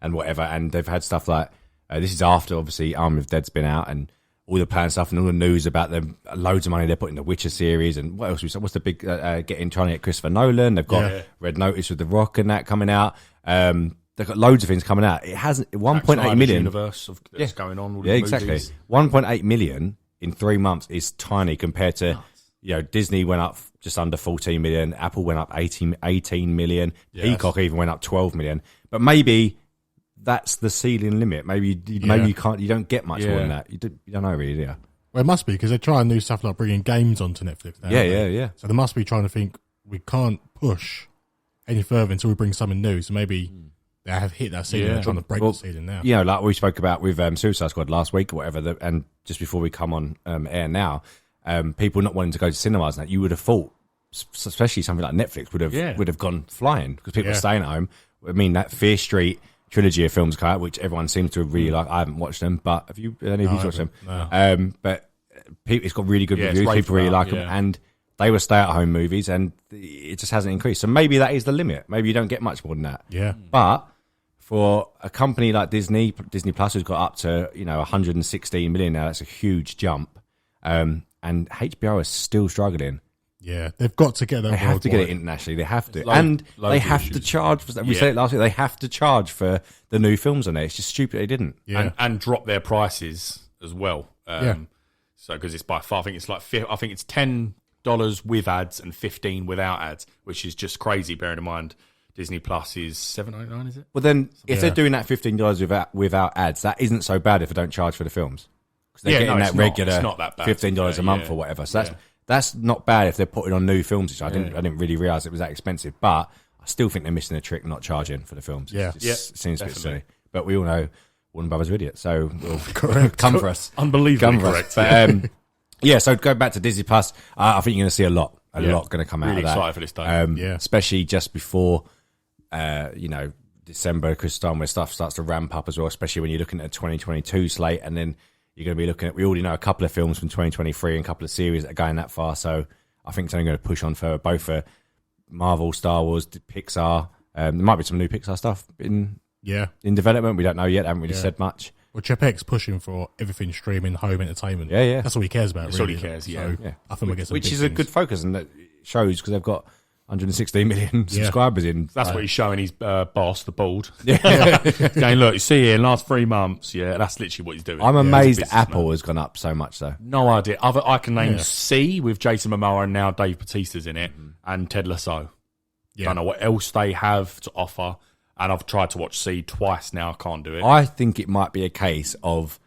S7: and whatever. And they've had stuff like, this is after obviously Army of Dead's been out and all the planned stuff and all the news about them, loads of money they're putting in the Witcher series. And what else? What's the big, trying to get Christopher Nolan. They've got Red Notice with The Rock and that coming out. They've got loads of things coming out. It hasn't, 1.8 million.
S6: Universe that's going on. All
S7: Yeah,
S6: the
S7: exactly.
S6: movies.
S7: 1.8 million in 3 months is tiny compared to, you know, Disney went up just under 14 million. Apple went up 18 million.
S5: Yes.
S7: Peacock even went up 12 million. But maybe that's the ceiling limit. Maybe you don't get much more than that. You don't know really, do you?
S5: Well, it must be because they're trying new stuff like bringing games onto Netflix now.
S7: Yeah,
S5: aren't they?
S7: yeah.
S5: So they must be trying to think we can't push any further until we bring something new. So maybe they have hit that ceiling.
S6: Yeah.
S5: They're trying to break
S7: Well,
S5: the ceiling now.
S7: You know, like we spoke about with Suicide Squad last week or whatever, and just before we come on air now, people not wanting to go to cinemas and that, you would have thought, especially something like Netflix would have gone flying because people are staying at home. I mean, that Fear Street trilogy of films come out, which everyone seems to really like. I haven't watched them, but have you? Any of you watched them?
S5: No.
S7: But it's got really good
S6: Yeah, it's
S7: reviews.
S6: raved
S7: People really
S6: about,
S7: like them,
S6: yeah.
S7: and they were stay-at-home movies, and it just hasn't increased. So maybe that is the limit. Maybe you don't get much more than that.
S5: Yeah.
S7: But for a company like Disney Plus, who's got up to 116 million now, that's a huge jump. And HBO is still struggling.
S5: Yeah. They've got to get that.
S7: They have to get it
S5: worldwide.
S7: internationally. They have to,
S6: Loads-
S7: and
S6: loads
S7: they
S6: of
S7: have to
S6: issues.
S7: charge. We said it last week. They have to charge for the new films on there. It's just stupid they didn't.
S5: Yeah.
S6: and drop their prices as well.
S5: Yeah.
S6: So because it's by far, I think it's $10 with ads and $15 without ads, which is just crazy. Bearing in mind, Disney Plus is $7.99, is it?
S7: Well, then if
S5: Yeah.
S7: they're doing that $15 without ads, that isn't so bad if they don't charge for the films. Because they're
S6: Yeah,
S7: getting
S6: no,
S7: that
S6: it's not.
S7: regular
S6: It's not that bad,
S7: $15 a month
S6: yeah.
S7: or whatever. So that's not bad if they're putting on new films. Which I didn't really realise it was that expensive, but I still think they're missing a trick not charging for the films.
S5: Yeah.
S7: It just seems a bit
S6: definitely.
S7: silly. But we all know Warner Brothers are idiots, so we'll come for us.
S6: Unbelievably
S7: Come for us.
S6: correct.
S7: But, yeah, so go back to Disney Plus. I think you're going to see a lot
S6: Yeah.
S7: going to come out
S6: Really
S7: of that.
S6: excited for this day.
S5: Yeah.
S7: Especially just before, December, Christmas time, where stuff starts to ramp up as well, especially when you're looking at a 2022 slate, and then you're going to be looking at, we already know a couple of films from 2023 and a couple of series that are going that far, so I think it's only going to push on further, both for Marvel, Star Wars, Pixar, There might be some new Pixar stuff in development. We don't know yet. They haven't really said much.
S5: Well, Chapek's pushing for everything streaming, home entertainment.
S7: Yeah.
S5: That's all he cares about.
S6: That's all
S5: really.
S6: he cares,
S5: So I think we'll get some
S7: which
S5: big
S7: is a
S5: things.
S7: good focus, and that shows because they've got 116 million subscribers in.
S6: That's what he's showing his boss, the bald. Going, look, you see here, in the last 3 months, that's literally what he's doing.
S7: I'm amazed Apple has gone up so much, though.
S6: No idea. I can name C with Jason Momoa and now Dave Bautista's in it, and Ted Lasso. Don't know what else they have to offer. And I've tried to watch C twice now. I can't do it.
S7: I think it might be a case of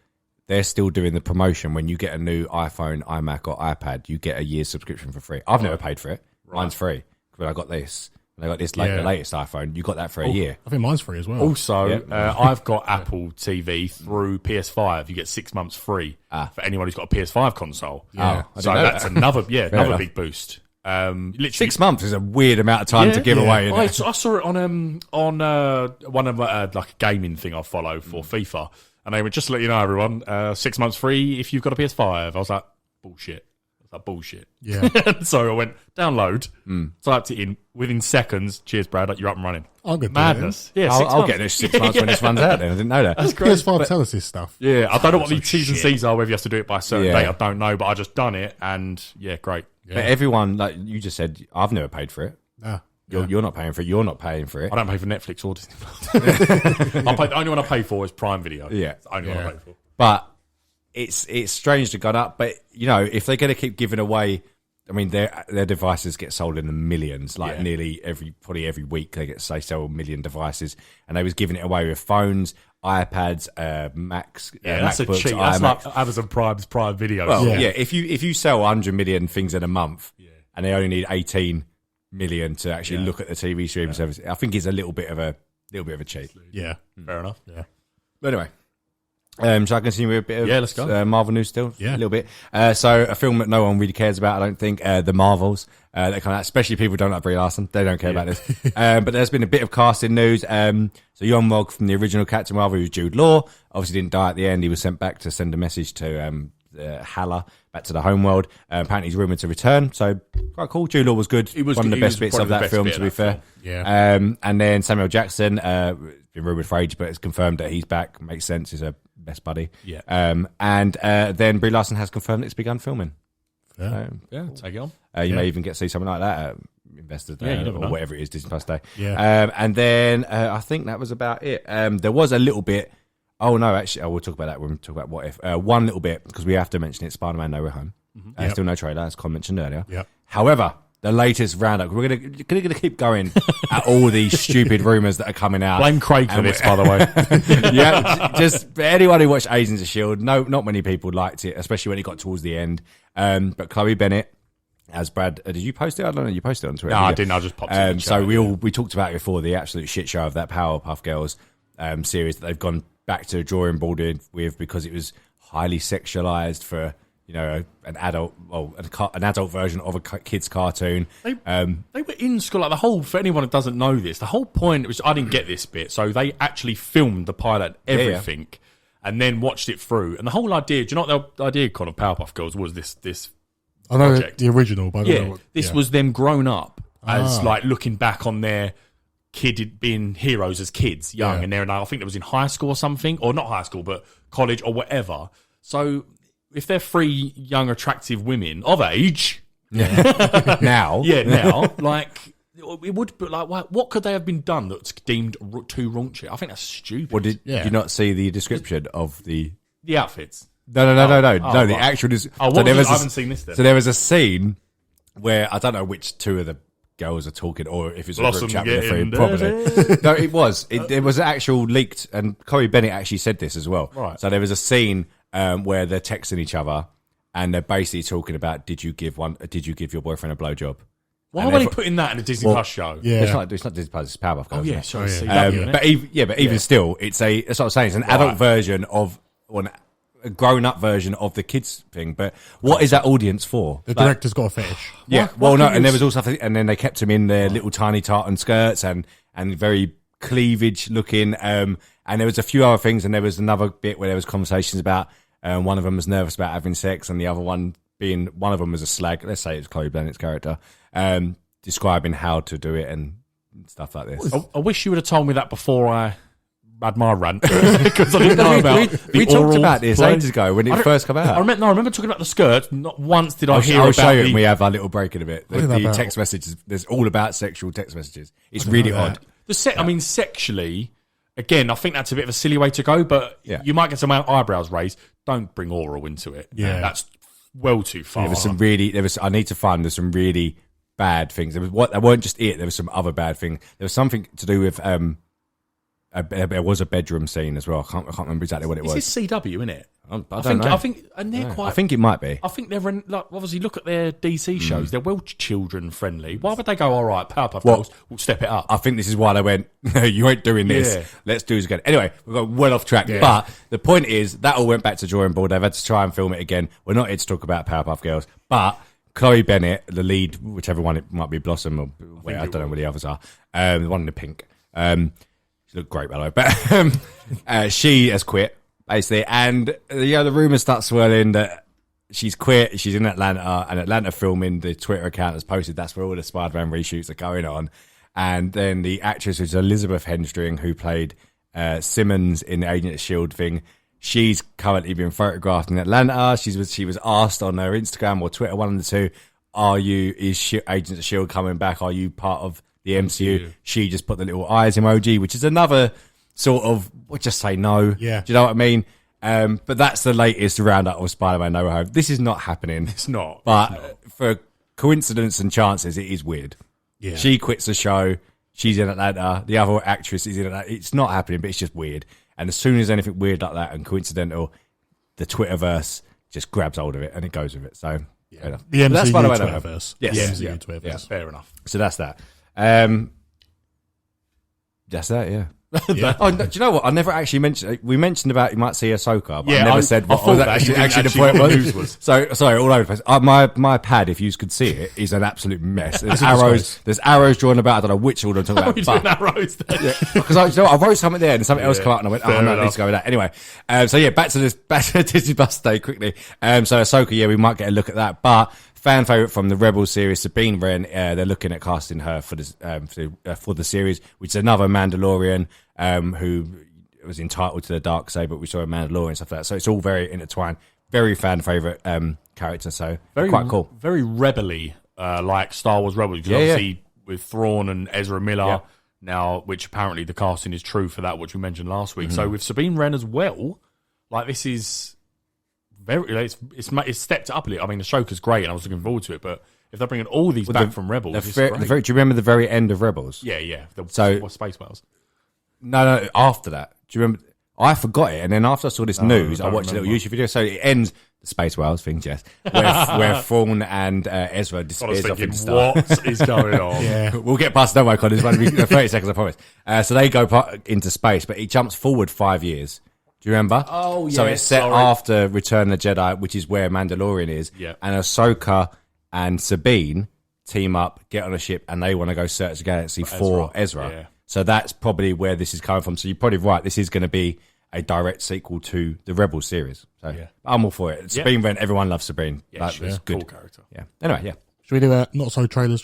S7: they're still doing the promotion. When you get a new iPhone, iMac, or iPad, you get a year's subscription for free. I've never paid for it. Mine's free. When I got this, the latest iPhone, you got that for a year.
S5: I think mine's free as well.
S6: Also, I've got Apple TV through PS5. You get 6 months free for anyone who's got a PS5 console.
S5: Yeah.
S6: So that's another big boost. Literally
S7: 6 months is a weird amount of time to give away.
S6: I saw it on one of like a gaming thing I follow for FIFA, and they were just to let you know, everyone, 6 months free if you've got a PS5. I was like, bullshit. Bullshit.
S5: Yeah.
S6: So I went download, typed it in within seconds. Cheers, Brad. You're up and running.
S5: I'm good.
S6: Madness. Yeah,
S7: I'll get this 6 months when this runs out. Then I didn't know that.
S5: That's great. PS5 tell us this stuff.
S6: Yeah, I don't know what the T's and C's are. Whether you have to do it by a certain
S7: Yeah.
S6: date, I don't know. But I just done it, and great.
S5: Yeah.
S7: But everyone, like you just said, I've never paid for it. You're not paying for it. You're not paying for it.
S6: I don't pay for Netflix or Disney Plus. The only one I pay for is Prime Video.
S7: Yeah.
S6: It's the only one I pay for.
S7: But it's strange to gone up. But if they're going to keep giving away, I mean, their devices get sold in the millions. Like nearly probably every week they sell 1 million devices, and they was giving it away with phones, iPads, Macs,
S6: that's
S7: MacBooks,
S6: a cheat. That's
S7: iMacs.
S6: like Amazon Prime's Prime Video.
S7: Well, if you sell 100 million things in a month, and they only need 18 million to actually look at the TV streaming service, I think it's a little bit of a cheat.
S5: Yeah.
S6: Fair enough.
S5: Yeah.
S7: But anyway. Shall I continue with a bit of
S6: let's go.
S7: Marvel news still?
S5: Yeah.
S7: A little bit. So a film that no one really cares about, I don't think, The Marvels. That come out, especially people who don't like Brie Larson. They don't care about this. But there's been a bit of casting news. So Yon Rogg from the original Captain Marvel, who's Jude Law, obviously didn't die at the end. He was sent back to send a message to Hala, back to the homeworld. Apparently he's rumoured to return. So quite cool. Jude Law was good.
S6: He was
S7: one of the
S6: he
S7: best
S6: was
S7: bits
S6: probably
S7: of
S6: the
S7: that
S6: best
S7: film,
S6: bit
S7: to
S6: of
S7: be
S6: that
S7: fair.
S6: film.
S5: Yeah.
S7: And then Samuel Jackson, been rumoured for ages, but it's confirmed that he's back. Makes sense. He's a best buddy.
S6: Yeah.
S7: And then Brie Larson has confirmed it's begun filming.
S5: Yeah.
S6: Take it on.
S7: You may even get to see something like that at Investors Day
S6: you never
S7: or
S6: know.
S7: whatever it is, Disney Plus Day.
S5: Yeah.
S7: And then I think that was about it. There was a little bit. Oh no, actually, we'll talk about that when we talk about what if. One little bit, because we have to mention it. Spider-Man: No Way Home. Still no trailer, as Con mentioned earlier.
S5: Yep.
S7: However, the latest roundup. We're gonna keep going at all these stupid rumors that are coming out.
S6: Blame Craig for this, by the way.
S7: Yeah, just anyone who watched Agents of S.H.I.E.L.D., not many people liked it, especially when it got towards the end. But Chloe Bennett, as Brad, did you post it? I don't know. You posted it on Twitter.
S6: No, I didn't. I just popped it in the
S7: So
S6: chat.
S7: we talked about it before, the absolute shit show of that Powerpuff Girls series that they've gone back to the drawing board with because it was highly sexualized for an adult, an adult version of a kid's cartoon.
S6: They were in school. Like for anyone who doesn't know this, the whole point was I didn't get this bit. So they actually filmed the pilot, everything, and then watched it through. And the whole idea, do you know what the idea kind of Powerpuff Girls was? This
S5: I know
S6: project.
S5: the original, but I don't know what,
S6: this was them grown up as like looking back on their kid being heroes as kids, young, and they're I think it was in high school or something, or not high school, but college or whatever. So if they're 3 young, attractive women of age,
S7: now,
S6: like it would, but like, what could they have been done that's deemed too raunchy? I think that's stupid.
S7: Well, did you not see the description of the
S6: outfits?
S7: No. The
S6: right.
S7: actual.
S6: I haven't seen this then.
S7: So there was a scene where I don't know which two of the girls are talking, or if it's a
S6: Blossom
S7: group chat with the
S6: getting
S7: three. Probably. No, it was. It was actual leaked, and Chloe Bennett actually said this as well.
S6: Right.
S7: So there was a scene where they're texting each other, and they're basically talking about did you give your boyfriend a blowjob?
S6: Why are they putting that in a Disney Plus show?
S5: Yeah.
S7: It's not Disney Plus. It's Powerpuff Girls.
S6: Oh yeah,
S7: isn't it?
S6: sorry.
S7: But even still, it's that's what I'm saying. It's an adult version of a grown-up version of the kids thing. But what is that audience for?
S5: the director's got a fetish.
S7: Yeah, and there was also, and then they kept him in their little tiny tartan skirts and very cleavage looking. And there was a few other things, and there was another bit where there was conversations about one of them was nervous about having sex, and the other one one of them was a slag. Let's say it's Chloe Bennett's character, describing how to do it and stuff like this.
S6: I wish you would have told me that before I had my rant, because I didn't know about
S7: we
S6: the
S7: talked
S6: oral
S7: about this
S6: play.
S7: ages ago when it first came out.
S6: I remember talking about the skirt. Not once did I hear
S7: I'll
S6: about
S7: show you
S6: the...
S7: when we have our little break in a bit.
S5: What is that
S7: The
S5: about?
S7: text messages, there's all about sexual text messages. It's really odd.
S6: I mean, sexually, again, I think that's a bit of a silly way to go, but you might get some eyebrows raised. Don't bring oral into it.
S5: Yeah.
S6: That's well too far.
S7: I need to find there's some really bad things. They weren't just it. There was some other bad things. There was something to do with there was a bedroom scene as well. I can't remember exactly what it was.
S6: It's CW, isn't it?
S7: I don't know.
S6: I think, and they're quite.
S7: I think it might be.
S6: I think they're like, obviously look at their DC shows. They're well children friendly. Why would they go? All right, Powerpuff Girls, we'll step it up.
S7: I think this is why they went, no, you ain't doing this.
S6: Yeah.
S7: Let's do this again. Anyway, we've got well off track.
S5: Yeah.
S7: But the point is, that all went back to drawing board. They've had to try and film it again. We're not here to talk about Powerpuff Girls. But Chloe Bennett, the lead, whichever one it might be, Blossom, or I don't know what the others are, the one in the pink. She looked great, by the way. But she has quit, basically. And the rumours start swirling that she's quit. She's in Atlanta, and Atlanta Filming, the Twitter account has posted that's where all the Spider-Man reshoots are going on. And then the actress, which is Elizabeth Henstring, who played Simmons in the Agent of S.H.I.E.L.D. thing, she's currently been photographed in Atlanta. She was asked on her Instagram or Twitter, one of the two, is Agents of S.H.I.E.L.D. coming back? Are you part of the MCU? She just put the little eyes emoji, which is another sort of, we'll just say no.
S5: Yeah.
S7: Do you know what I mean? But that's the latest roundup of Spider-Man No Way Home. This is not happening.
S6: It's not.
S7: But for coincidence and chances, it is weird.
S5: Yeah.
S7: She quits the show. She's in Atlanta. The other actress is in Atlanta. It's not happening, but it's just weird. And as soon as anything weird like that and coincidental, the Twitterverse just grabs hold of it and it goes with it. So, fair enough.
S5: The MCU
S7: But that's Spider-Man No Way Home.
S5: Twitterverse.
S7: Yes.
S5: The MCU
S7: Yeah.
S5: Twitterverse.
S7: Yeah.
S6: Fair enough.
S7: So that's that. That's that, yeah.
S5: Yeah.
S7: Oh, do you know what? I never actually mentioned. We mentioned about you might see Ahsoka, but
S6: Yeah,
S7: I never
S6: I-
S7: said
S6: I
S7: what
S6: thought
S7: was
S6: that.
S7: actually,
S6: You didn't
S7: the
S6: actually
S7: point
S6: know what
S7: was.
S6: the news was.
S7: So sorry, all over the place. My pad, if you could see it, is an absolute mess. There's
S5: a
S7: arrows.
S5: disgrace.
S7: There's arrows drawn about. I don't know which order I'm talking
S6: How are
S7: about.
S6: you
S7: but-
S6: doing arrows there?
S7: because I wrote something there and something else came out and I went, oh
S6: fair
S7: no, I need
S6: enough.
S7: to go with that. Anyway, so yeah, back to Disney Plus day quickly. So Ahsoka, yeah, we might get a look at that, but fan favorite from the Rebels series, Sabine Wren, they're looking at casting her for the series, which is another Mandalorian, who was entitled to the dark side, but we saw a Mandalorian and stuff like that. So it's all very intertwined, very fan favorite, character. So quite cool.
S6: Very rebel-y, like Star Wars Rebels. Because obviously with Thrawn and Ezra Miller now, which apparently the casting is true for that, which we mentioned last week. So with Sabine Wren as well, like this is very, it's stepped up a little. I mean, Ahsoka's great and I was looking forward to it, but if they're bringing all these back from Rebels, it's great.
S7: Do you remember the very end of Rebels?
S6: Yeah.
S7: So-
S6: Space Whales.
S7: No, after that. Do you remember? I forgot it, and then after I saw this news, I
S6: don't
S7: watched a little
S6: remember.
S7: YouTube video. So it ends, the Space Whales thing, yes, where Thrawn and Ezra
S6: I was
S7: disappears off
S6: thinking,
S7: into the star.
S6: what is going on?
S5: Yeah.
S7: We'll get past that one, Con. It's going to be 30 seconds, I promise. So they go into space, but he jumps forward 5 years. Do you remember?
S6: Oh,
S7: So
S6: yeah,
S7: it's set
S6: sorry.
S7: after Return of the Jedi, which is where Mandalorian is.
S6: Yeah.
S7: And Ahsoka and Sabine team up, get on a ship, and they want to go search the galaxy for Ezra.
S6: Yeah.
S7: So that's probably where this is coming from. So you're probably right. This is going to be a direct sequel to the Rebels series. So
S6: Yeah.
S7: I'm all for it. Sabine Wren, everyone loves Sabine.
S6: Yeah,
S7: That
S6: she's
S7: was
S6: a
S7: good.
S6: cool character.
S7: Yeah. Anyway, yeah.
S5: Should we do not so trailers?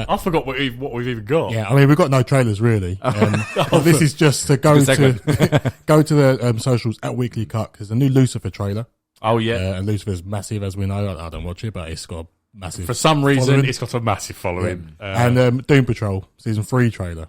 S6: I forgot what we've even got.
S5: Yeah, I mean we've got no trailers really. But this is just to go to go to the socials at Weekly Cut because the new Lucifer trailer.
S6: Oh, yeah.
S5: And Lucifer's massive as we know. I don't watch it, but it's got a massive.
S6: For some reason,
S5: following.
S6: it's got a massive following.
S5: And Doom Patrol season 3 trailer.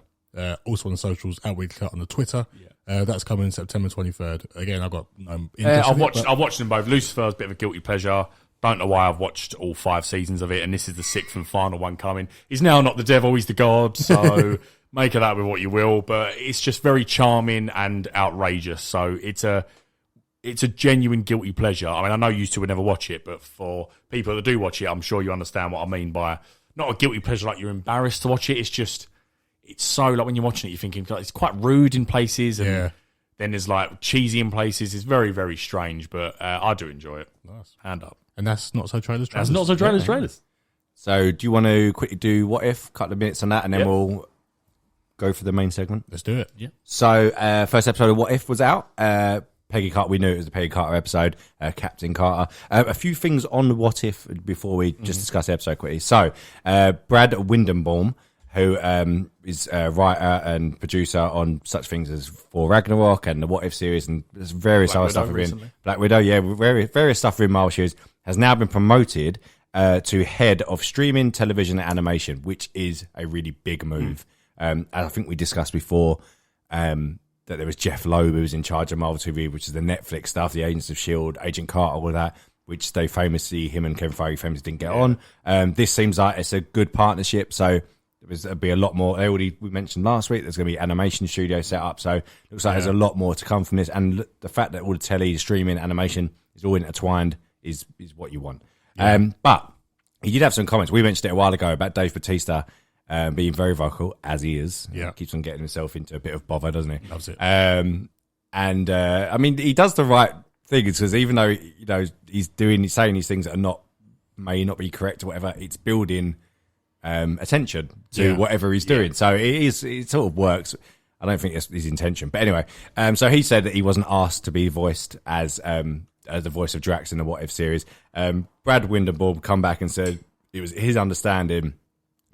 S5: Also on the socials at Weekly Cut on the Twitter. That's coming September 23rd. Again, I've got no interest.
S6: I've watched them both. Lucifer's a bit of a guilty pleasure. Don't know why I've watched all 5 seasons of it, and this is the 6th and final one coming. He's now not the devil, he's the god, so make of that with what you will, but it's just very charming and outrageous, so it's a genuine guilty pleasure. I mean, I know you two would never watch it, but for people that do watch it, I'm sure you understand what I mean by not a guilty pleasure like you're embarrassed to watch it, it's so, like when you're watching it, you're thinking, God, it's quite rude in places, and then there's like cheesy in places. It's very, very strange, but I do enjoy it.
S5: Nice.
S6: Hand up.
S5: And that's not so trailers.
S6: That's not so trailers.
S7: So do you want to quickly do What If? Couple of minutes on that, and then we'll go for the main segment.
S5: Let's do it.
S6: Yeah.
S7: So first episode of What If was out. Peggy Carter, we knew it was the Peggy Carter episode, Captain Carter. A few things on What If before we just discuss the episode quickly. So, Brad Windenbaum, who is a writer and producer on such things as For Ragnarok and the What If series and there's various other stuff in Black Widow, various stuff in Marvel series, has now been promoted to head of streaming, television, and animation, which is a really big move. As I think we discussed before, that there was Jeff Loeb who was in charge of Marvel TV, which is the Netflix stuff, the Agents of S.H.I.E.L.D., Agent Carter, all of that, which they famously, him and Kevin Feige famously didn't get on. This seems like it's a good partnership, so there'll be a lot more. We mentioned last week, there's going to be animation studio set up, so it looks like there's a lot more to come from this, and the fact that all the telly, streaming, animation is all intertwined is what you want. But he did have some comments. We mentioned it a while ago about Dave Bautista being very vocal, as he is.
S5: Yeah.
S7: Keeps on getting himself into a bit of bother, doesn't he?
S5: Loves it.
S7: I mean, he does the right thing, because even though, he's saying these things that may not be correct or whatever, it's building attention to whatever he's doing. So it sort of works. I don't think it's his intention. But anyway, so he said that he wasn't asked to be voiced as the voice of Drax in the What If series. Brad Windenbaum come back and said it was his understanding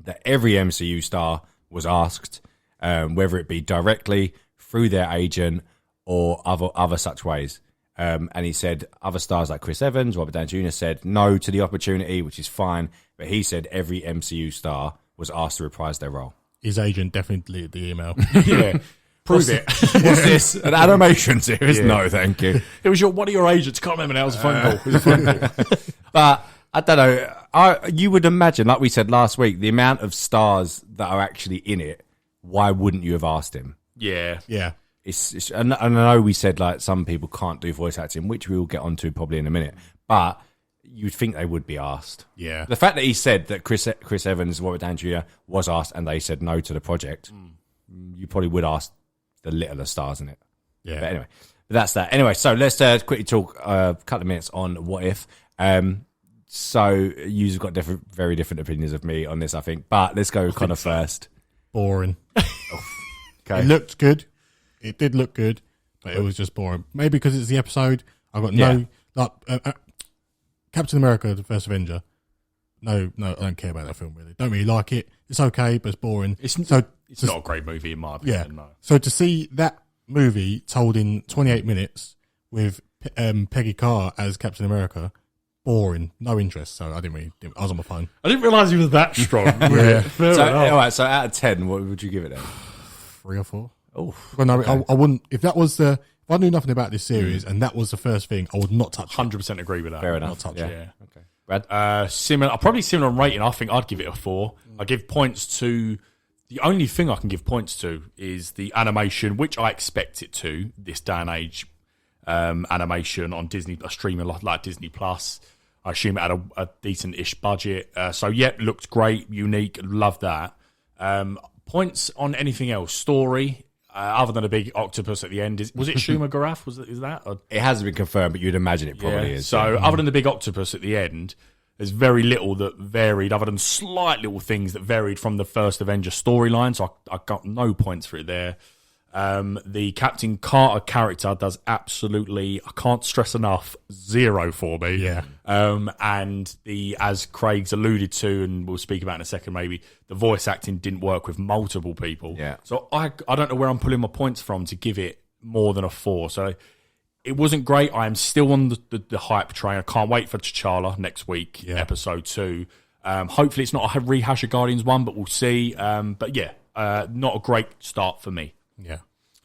S7: that every MCU star was asked, whether it be directly, through their agent, or other such ways. And he said other stars like Chris Evans, Robert Downey Jr. said no to the opportunity, which is fine. But he said every MCU star was asked to reprise their role.
S5: His agent definitely deleted the email.
S6: Yeah. Prove it.
S7: What's this? An animation series?
S6: Yeah.
S7: No, thank you.
S6: It was one of your agents. Can't remember now. It was a phone call. It was a phone call.
S7: But I don't know. You would imagine, like we said last week, the amount of stars that are actually in it. Why wouldn't you have asked him?
S6: Yeah.
S5: Yeah.
S7: And I know we said like some people can't do voice acting, which we will get onto probably in a minute. But you'd think they would be asked.
S5: Yeah.
S7: The fact that he said that Chris Evans, Robert Downey Jr. was asked, and they said no to the project, you probably would ask the littler stars in it.
S5: Yeah.
S7: But anyway, that's that. Anyway, so let's quickly talk a couple of minutes on What If. So you've got very different opinions of me on this, I think. But let's go Connor first.
S5: Boring.
S7: Okay.
S5: It looked good. It did look good, but it was just boring. Maybe because it's the episode. I got Captain America: The First Avenger. No, I don't care about that film really. Don't really like it. It's okay, but it's boring.
S6: It's not a great movie in my opinion.
S5: Yeah.
S6: No.
S5: So to see that movie told in 28 minutes with Peggy Carter as Captain America, boring. No interest. So I I was on my phone.
S6: I didn't realise he was that strong.
S5: Yeah.
S6: Fair
S7: So,
S6: enough.
S7: all right, so out of 10, what would you give it then?
S5: 3 or 4.
S7: Oh,
S5: Well, no, I wouldn't. If I knew nothing about this series and that was the first thing, I would not touch it.
S6: 100% agree with that.
S7: fair enough.
S5: Not touch
S7: yeah.
S5: it.
S7: Okay. Brad?
S6: Similar. Probably similar on rating. I think I'd give it a 4. I give points to. The only thing I can give points to is the animation, which I expect it to this day and age. Animation on Disney, a streamer like Disney Plus. I assume it had a decent-ish budget. So looked great, unique. Love that. Points on anything else? Story, other than a big octopus at the end. Was it Shuma Garaf? Is that? Or?
S7: It hasn't been confirmed, but you'd imagine it probably is.
S6: So other than the big octopus at the end, there's very little that varied, other than slight little things that varied from the first Avenger storyline. So I got no points for it there. The Captain Carter character does absolutely, I can't stress enough, 0 for me.
S5: Yeah.
S6: And as Craig's alluded to, and we'll speak about in a second maybe, the voice acting didn't work with multiple people.
S7: Yeah.
S6: So I don't know where I'm pulling my points from to give it more than a 4. So it wasn't great. I am still on the hype train. I can't wait for T'Challa next week, episode 2. Hopefully it's not a rehash of Guardians 1, but we'll see. But not a great start for me.
S5: Yeah.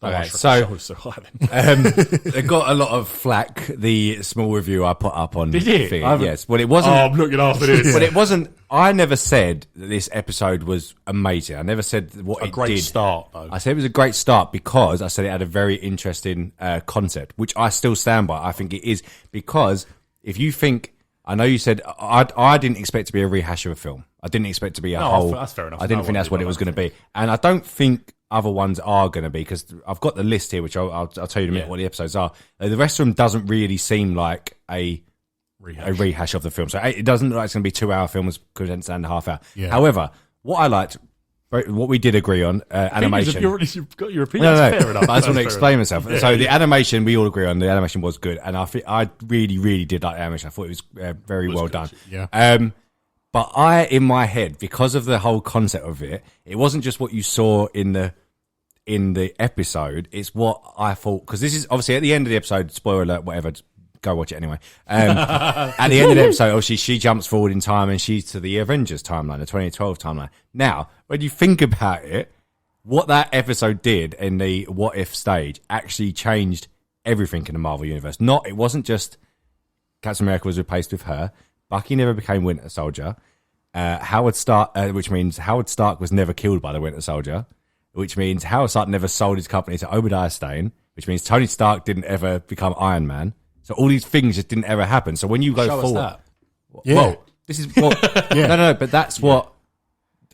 S7: Okay, so it got a lot of flack, the small review I put up on
S6: Did it?
S7: thing. Yes, well, it wasn't.
S6: I'm looking after this.
S7: But it wasn't. I never said that this episode was amazing. I never said what it
S6: great
S7: did.
S6: start, though.
S7: I said it was a great start because I said it had a very interesting concept, which I still stand by. I think it is because if you think, I know you said I didn't expect it to be a rehash of a film. I didn't expect it to be a whole.
S6: That's fair enough.
S7: I didn't think that's what it was going to be, and I don't think other ones are going to be, because I've got the list here, which I'll tell you in a minute what the episodes are. The rest of them doesn't really seem like a rehash of the film. So it doesn't look like it's going to be 2 hour film, as condensed and a half hour.
S5: Yeah.
S7: However, what I liked what we did agree on, animation.
S6: You've got your opinion. That's fair enough.
S7: But I just want to
S6: That's
S7: explain myself.
S6: Yeah,
S7: So the animation, we all agree on. The animation was good, and I really, really did like the animation. I thought it was very well done.
S5: Yeah.
S7: But in my head, because of the whole concept of it, it wasn't just what you saw in the episode. It's what I thought, because this is obviously at the end of the episode. Spoiler alert, whatever. Go watch it anyway. At the end of the episode, obviously, she jumps forward in time and she's to the Avengers timeline, the 2012 timeline. Now, when you think about it, what that episode did in the what if stage actually changed everything in the Marvel universe. It wasn't just Captain America was replaced with her. Bucky never became Winter Soldier. Howard Stark, which means Howard Stark was never killed by the Winter Soldier, which means Howard Stark never sold his company to Obadiah Stane, which means Tony Stark didn't ever become Iron Man. So all these things just didn't ever happen. So when you go
S6: Show
S7: forward,
S6: us that.
S5: Yeah.
S7: well, this is no, but that's what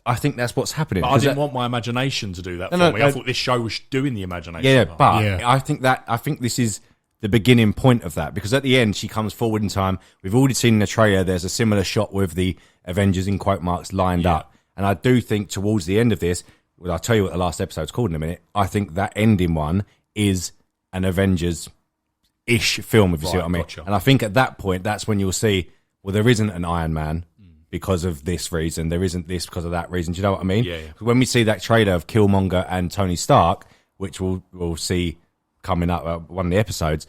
S7: I think. That's what's happening.
S6: But I didn't want my imagination to do that for me. I thought this show was doing the imagination.
S7: Yeah, but
S5: Yeah.
S7: I think this is the beginning point of that, because at the end she comes forward in time. We've already seen in the trailer. There's a similar shot with the Avengers in quote marks lined up, and I do think towards the end of this, well, I'll tell you what the last episode's called in a minute. I think that ending one is an Avengers-ish film, if you see what I mean.
S6: Gotcha.
S7: And I think at that point, that's when you'll see, well, there isn't an Iron Man because of this reason. There isn't this because of that reason. Do you know what I mean?
S6: Yeah.
S7: When we see that trailer of Killmonger and Tony Stark, which we'll see coming up one of the episodes,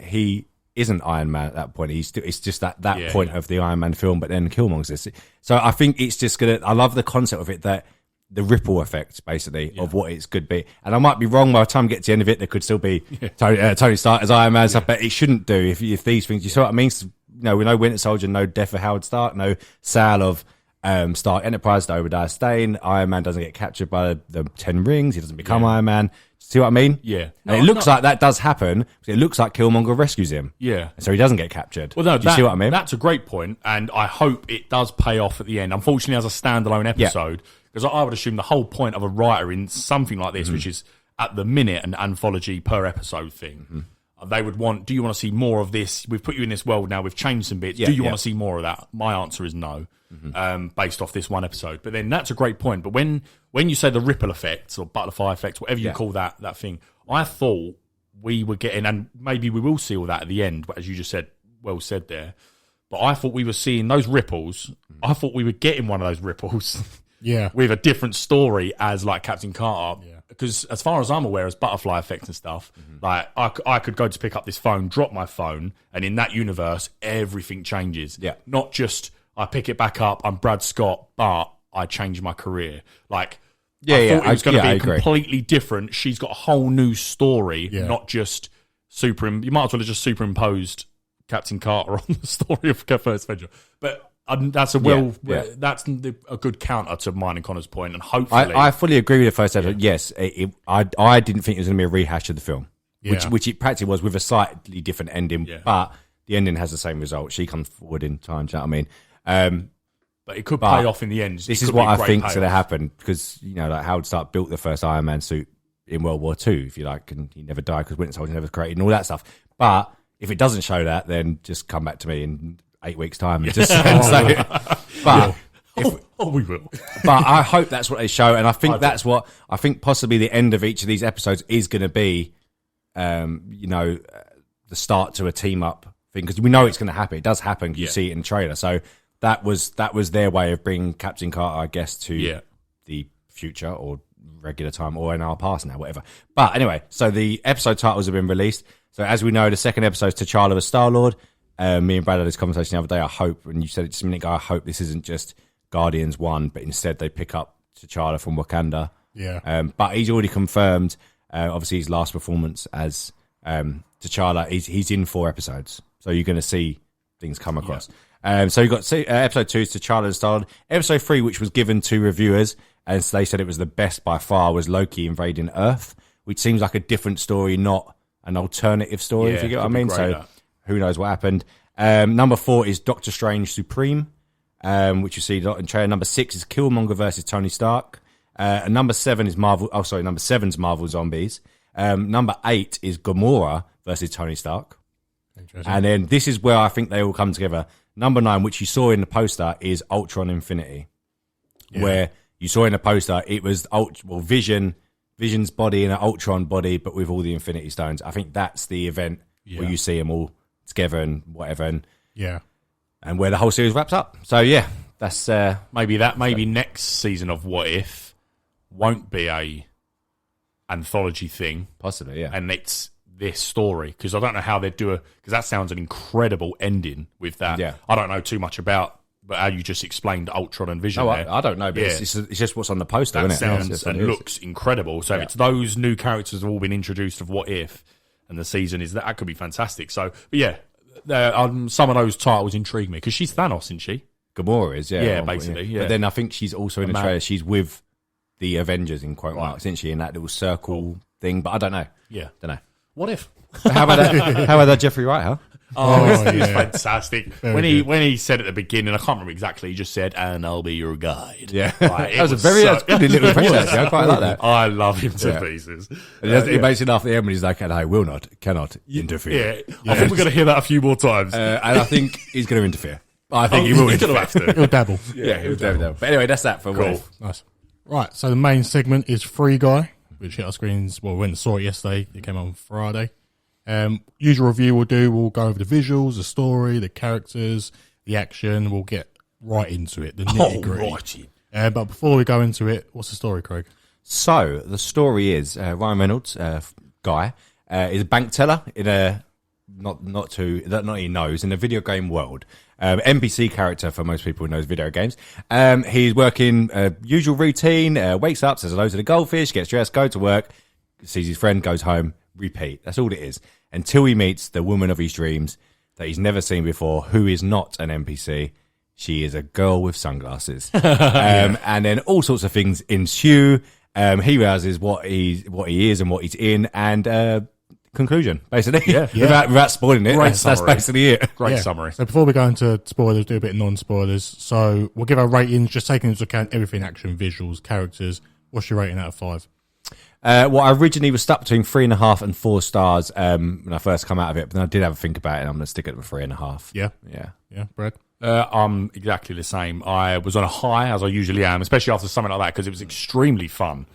S7: he isn't Iron Man at that point. It's just that point of the Iron Man film, but then Killmonger's this. So I think it's just I love the concept of it, that the ripple effect, basically, of what it's could be. And I might be wrong by the time we get to the end of it, there could still be Tony Stark as Iron Man and stuff, but it shouldn't do if these things, you see what I mean? We know Winter Soldier, no death of Howard Stark, no sale of Stark Enterprise to Obadiah Stane. Iron Man doesn't get captured by the 10 rings. He doesn't become Iron Man. See what I mean?
S6: Yeah.
S7: And it looks like that does happen. It looks like Killmonger rescues him.
S6: Yeah.
S7: So he doesn't get captured.
S6: Well, no,
S7: do you see what I mean?
S6: That's a great point, and I hope it does pay off at the end. Unfortunately, as a standalone episode, because I would assume the whole point of a writer in something like this, which is at the minute an anthology per episode thing, they would want, do you want to see more of this? We've put you in this world now, we've changed some bits. Do you want to see more of that? My answer is no, based off this one episode. But then that's a great point. But when you say the ripple effects or butterfly effects, whatever you call that thing, I thought we were getting, and maybe we will see all that at the end, but as you just said, well said there, but I thought we were seeing those ripples. I thought we were getting one of those ripples with a different story as like Captain Carter. Because as far as I'm aware, as butterfly effects and stuff, like I could go to pick up this phone, drop my phone, and in that universe, everything changes.
S7: Yeah.
S6: Not just I pick it back up, I'm Brad Scott, but I change my career. Like, I thought it was going to be completely different. She's got a whole new story, not just you might as well have just superimposed Captain Carter on the story of First Avenger. But that's a good counter to mine and Connor's point, and hopefully
S7: I fully agree with the first episode. Yes, I didn't think it was going to be a rehash of the film, which it practically was, with a slightly different ending, but the ending has the same result. She comes forward in time. Do you know what I mean?
S6: But it could pay off in the end.
S7: This is what I think is going to happen, because like Howard Stark built the first Iron Man suit in World War II, if you like, and he never died because Winter Soldier never created and all that stuff. But if it doesn't show that, then just come back to me in 8 weeks' time and just say it. But
S6: we will.
S7: But I hope that's what they show, and I think I think possibly the end of each of these episodes is going to be, the start to a team up thing, because we know it's going to happen. It does happen. You see it in the trailer. So that was their way of bringing Captain Carter, I guess, to the future or regular time, or in our past now, whatever. But anyway, so the episode titles have been released. So as we know, the second episode is T'Challa as Star-Lord. Me and Brad had this conversation the other day. I hope, and you said it just a minute ago, I hope this isn't just Guardians 1, but instead they pick up T'Challa from Wakanda.
S5: Yeah.
S7: But he's already confirmed, obviously, his last performance as T'Challa. He's in 4 episodes. So you're going to see things come across. So you got episode 2 is T'Challa as Star-Lord. Episode 3, which was given to reviewers, and they said it was the best by far, was Loki invading Earth, which seems like a different story, not an alternative story, if you get what I mean. So who knows what happened. Number 4 is Doctor Strange Supreme, which you see in trailer. Number 6 is Killmonger versus Tony Stark. And number 7 is number 7's Marvel Zombies. Number 8 is Gamora versus Tony Stark. And then this is where I think they all come together. Number 9, which you saw in the poster, is Ultron Infinity, where you saw in the poster, it was Vision's body and an Ultron body, but with all the Infinity Stones. I think that's the event where you see them all together and whatever, and where the whole series wraps up. So yeah, that's
S6: maybe next season of What If won't be a anthology thing,
S7: possibly, yeah,
S6: and it's this story, because I don't know how they'd do it, because that sounds an incredible ending with that.
S7: Yeah.
S6: I don't know too much about, but how you just explained Ultron and Vision.
S7: No,
S6: there.
S7: I don't know, but it's just what's on the poster,
S6: That
S7: isn't it?
S6: sounds and looks incredible. So if it's those new characters have all been introduced of What If, and the season is that could be fantastic. So, but yeah, some of those titles intrigue me, because she's Thanos, isn't she?
S7: Gamora is, yeah.
S6: Yeah, basically, yeah.
S7: But then I think she's also in the trailer. She's with the Avengers in quote marks, isn't she? In that little circle thing, but I don't know.
S6: Yeah,
S7: don't know.
S6: What if?
S7: How about that Jeffrey Wright, huh?
S6: Oh, it was fantastic. When he said at the beginning, I can't remember exactly, he just said, "And I'll be your guide."
S7: Yeah.
S6: Like,
S7: That was a very good little impression, actually. I quite like that.
S6: I love him to pieces.
S7: It makes it laugh at the end when he's like, "And I will not, cannot interfere."
S6: I think we're going to hear that a few more times.
S7: And I think he's going to interfere. I think he will
S6: He's
S7: interfere.
S6: going to have to.
S5: He'll dabble.
S7: Yeah, he'll dabble. But anyway, that's that for What If.
S5: Nice. Right, so the main segment is Free Guy, which hit our screens. Well, we went and saw it yesterday. It came out on Friday. Usual review we'll go over the visuals, the story, the characters, the action. We'll get right into it, the nitty-gritty. But before we go into it, what's the story, Craig?
S7: So, the story is Ryan Reynolds, Guy, is a bank teller in a, not he knows, in a video game world. NPC character for most people who knows video games. He's working usual routine, wakes up, says hello to the goldfish, gets dressed, goes to work, sees his friend, goes home, repeat. That's all it is. Until he meets the woman of his dreams that he's never seen before, who is not an NPC. She is a girl with sunglasses. And then all sorts of things ensue. He realizes what he is and what he's in, and conclusion, basically. Without spoiling it. That's basically it.
S6: Great summary.
S5: So before we go into spoilers, do a bit of non-spoilers. So we'll give our ratings, just taking into account everything: action, visuals, characters. What's your rating out of 5?
S7: Well, I originally was stuck between 3.5 and 4 stars when I first come out of it, but then I did have a think about it, and I'm going to stick it at 3.5.
S5: Yeah, Brad?
S6: I'm exactly the same. I was on a high, as I usually am, especially after something like that, because it was extremely fun.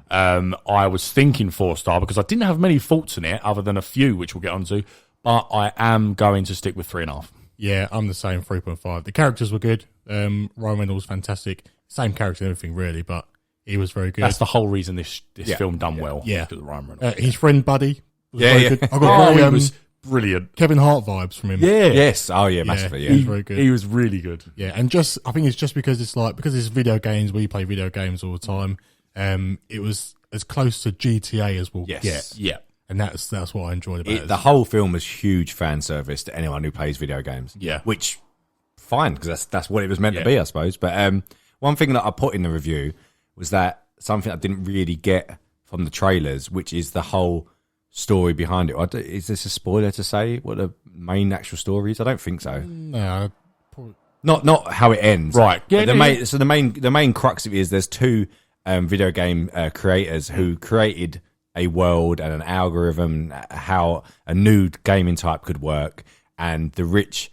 S6: I was thinking 4-star because I didn't have many faults in it, other than a few, which we'll get onto, but I am going to stick with 3.5.
S5: Yeah, I'm the same, 3.5. The characters were good. Ryan Reynolds was fantastic. Same character and everything, really, but he was very good.
S6: That's the whole reason this film done well.
S5: Yeah.
S6: Because of Ryan Reynolds.
S5: His friend Buddy was very good. I got
S6: he was brilliant.
S5: Kevin Hart vibes from him.
S6: Yeah.
S7: Yes. Oh, yeah, massively. Yeah.
S5: He was very good.
S6: He was really good.
S5: Yeah, and I think it's just because it's video games, we play video games all the time. It was as close to GTA as we'll get.
S6: Yeah.
S5: And that's what I enjoyed about it.
S7: The whole film was huge fan service to anyone who plays video games.
S6: Yeah.
S7: Which, fine, because that's what it was meant to be, I suppose. But one thing that I put in the review was that something I didn't really get from the trailers, which is the whole story behind it. Is this a spoiler to say what the main actual story is? I don't think so.
S5: No.
S7: Not how it ends.
S6: Right. Yeah,
S7: So the main crux of it is there's two video game creators who created a world and an algorithm, how a new gaming type could work, and the rich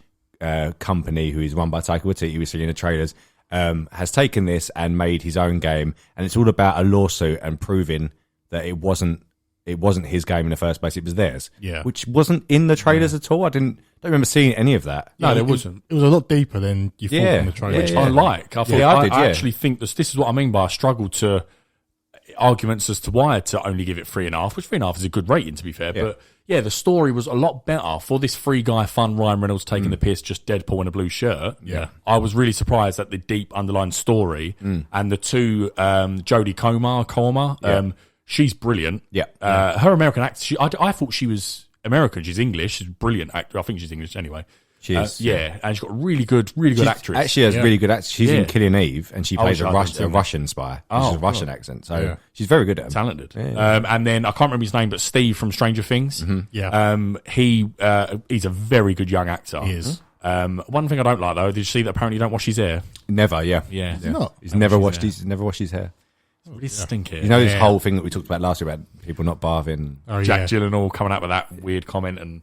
S7: company who is run by Taika Waititi, we see in the trailers, has taken this and made his own game, and it's all about a lawsuit and proving that it wasn't his game in the first place, it was theirs.
S5: Yeah.
S7: Which wasn't in the trailers at all. I don't remember seeing any of that.
S6: No, there wasn't.
S5: It was a lot deeper than you thought in the trailer.
S6: Which I like. I actually think this is what I mean by I struggled to arguments as to why to only give it 3.5, which 3.5 is a good rating, to be fair.
S7: Yeah.
S6: But yeah, the story was a lot better for this Free Guy fun Ryan Reynolds taking the piss, just Deadpool in a blue shirt.
S5: Yeah.
S6: I was really surprised at the deep underlying story and the two Jodie Comer. She's brilliant.
S7: Yeah.
S6: Her American actor, I thought she was American. She's English. She's a brilliant actor. I think she's English anyway.
S7: She is.
S6: And she's got a really good actress.
S7: Actually, has really good actress. She's in Killing Eve, and she plays a
S6: she's
S7: Russian spy. She's a Russian accent, so she's very good at it.
S6: Talented.
S7: Yeah.
S6: And then I can't remember his name, but Steve from Stranger Things.
S5: Yeah.
S6: He's a very good young actor.
S5: He is.
S6: One thing I don't like though, did you see that apparently he don't wash his hair?
S7: Never, yeah.
S6: Yeah.
S5: Not.
S7: He's never washed his hair.
S6: Really stinky.
S7: You know this whole thing that we talked about last year about people not bathing.
S5: Oh,
S6: Jack Gyllenhaal coming out with that weird comment and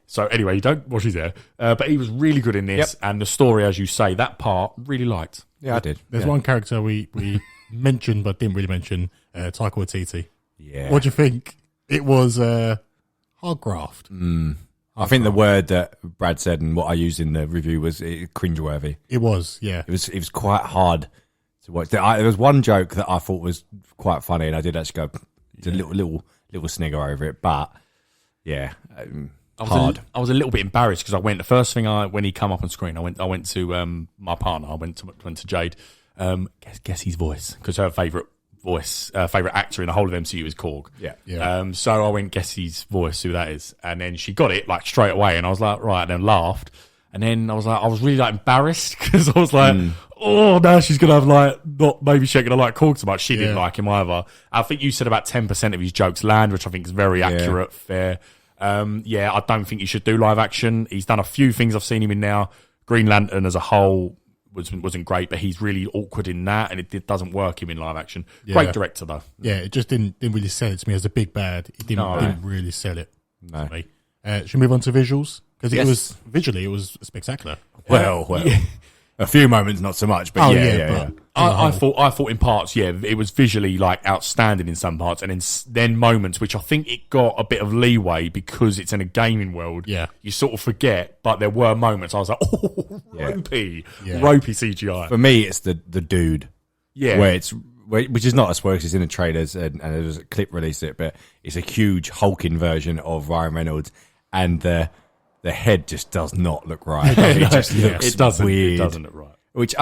S6: so anyway, you don't wash his hair. But he was really good in this, and the story, as you say, that part really liked.
S7: Yeah, I did.
S5: There's one character we mentioned but didn't really mention Taika Waititi.
S7: Yeah.
S5: What do you think? It was hard graft.
S7: I think the word that Brad said and what I used in the review was cringeworthy.
S5: It was, yeah.
S7: It was quite hard to watch. There was one joke that I thought was quite funny, and I did actually go a little snigger over it. But yeah, hard.
S6: I was a little bit embarrassed because I went. The first thing when he come up on screen, I went to my partner. I went to Jade. Guess his voice, because her favourite actor in the whole of MCU is Korg.
S5: Yeah.
S6: So I went, guess his voice, who that is, and then she got it like straight away, and I was like, right, and then laughed, and then I was really like embarrassed because I was like, oh, now she's gonna have like maybe she's gonna like Korg so much. She didn't like him either. I think you said about 10% of his jokes land, which I think is very accurate, fair. I don't think he should do live action. He's done a few things I've seen him in now. Green Lantern as a whole wasn't great, but he's really awkward in that, and it doesn't work him in live action. Great director though.
S5: Yeah, it just didn't really sell it to me as a big bad. It didn't really sell it to me. Should we move on to visuals? Because it was visually, it was spectacular.
S7: Well, a few moments not so much, but
S6: I thought in parts, it was visually like outstanding in some parts, and then moments which I think it got a bit of leeway because it's in a gaming world.
S5: Yeah,
S6: you sort of forget, but there were moments I was like, oh, ropey CGI.
S7: For me, it's the dude.
S6: Yeah,
S7: which is not a spoiler, 'cause it's in the trailers and there was a clip released it, but it's a huge hulking version of Ryan Reynolds, and the head just does not look right. It just looks weird.
S6: It doesn't look right.
S7: Which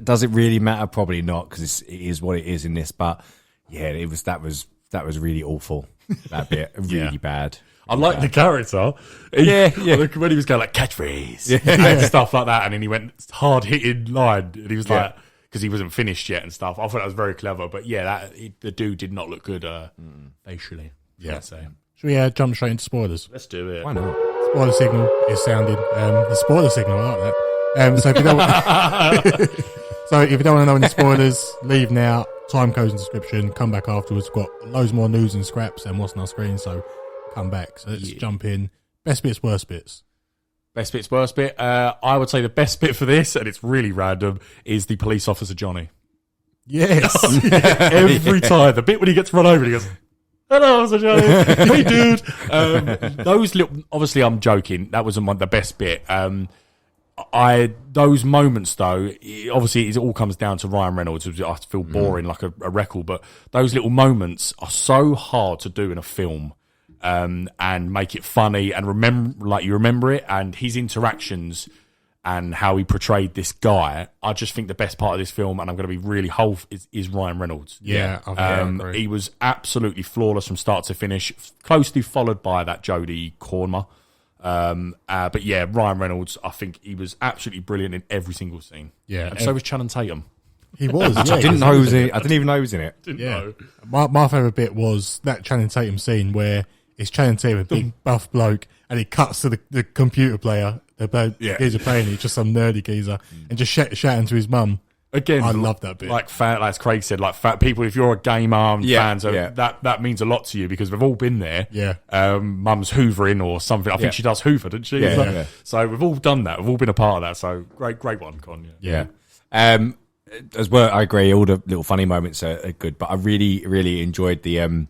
S7: does it really matter? Probably not, because it is what it is in this. But yeah, that was really awful. That bit really bad.
S6: I like the character. When he was going like catchphrase and stuff like that, and then he went hard hitting line, and he was like, because he wasn't finished yet and stuff. I thought that was very clever. But the dude did not look good facially. Yeah. So
S5: should we jump straight into spoilers?
S6: Let's do it.
S7: Why not?
S5: Spoiler signal is sounded. The spoiler signal, I like that. So if you don't want to know any spoilers, leave now. Time codes in the description. Come back afterwards. We've got loads more news and scraps and what's on our screen. So come back. So let's jump in. Best bits, worst bits.
S6: Best bits, worst bit. I would say the best bit for this, and it's really random, is the police officer Johnny.
S5: Yes.
S6: Every time. The bit when he gets run over, and he goes, hello, Officer Johnny. Hey, dude. Those little. Obviously, I'm joking. That wasn't the best bit. Those moments though, obviously it all comes down to Ryan Reynolds. I feel boring like a record, but those little moments are so hard to do in a film, and make it funny and remember it, and his interactions and how he portrayed this guy. I just think the best part of this film, and I'm going to be really is Ryan Reynolds.
S5: Yeah, I agree.
S6: He was absolutely flawless from start to finish, closely followed by that Jodie Comer. But yeah, Ryan Reynolds, I think he was absolutely brilliant in every single scene.
S5: Yeah,
S6: and so was Channing Tatum.
S5: He was. Yeah,
S7: I didn't know he was in it. I didn't even know he was in it.
S6: Didn't know.
S5: My favourite bit was that Channing Tatum scene where it's Channing Tatum, a big buff bloke, and he cuts to the computer player. The geezer playing, he's just some nerdy geezer, and just shouting to his mum.
S6: Again,
S5: I love that bit.
S6: Like as Craig said, like fat people. If you're a gamer and fans, that means a lot to you because we've all been there.
S5: Yeah,
S6: Mum's hoovering or something. I think she does hoover, doesn't she?
S7: Yeah.
S6: So we've all done that. We've all been a part of that. So great one, Con.
S7: Yeah. As well, I agree. All the little funny moments are good, but I really enjoyed the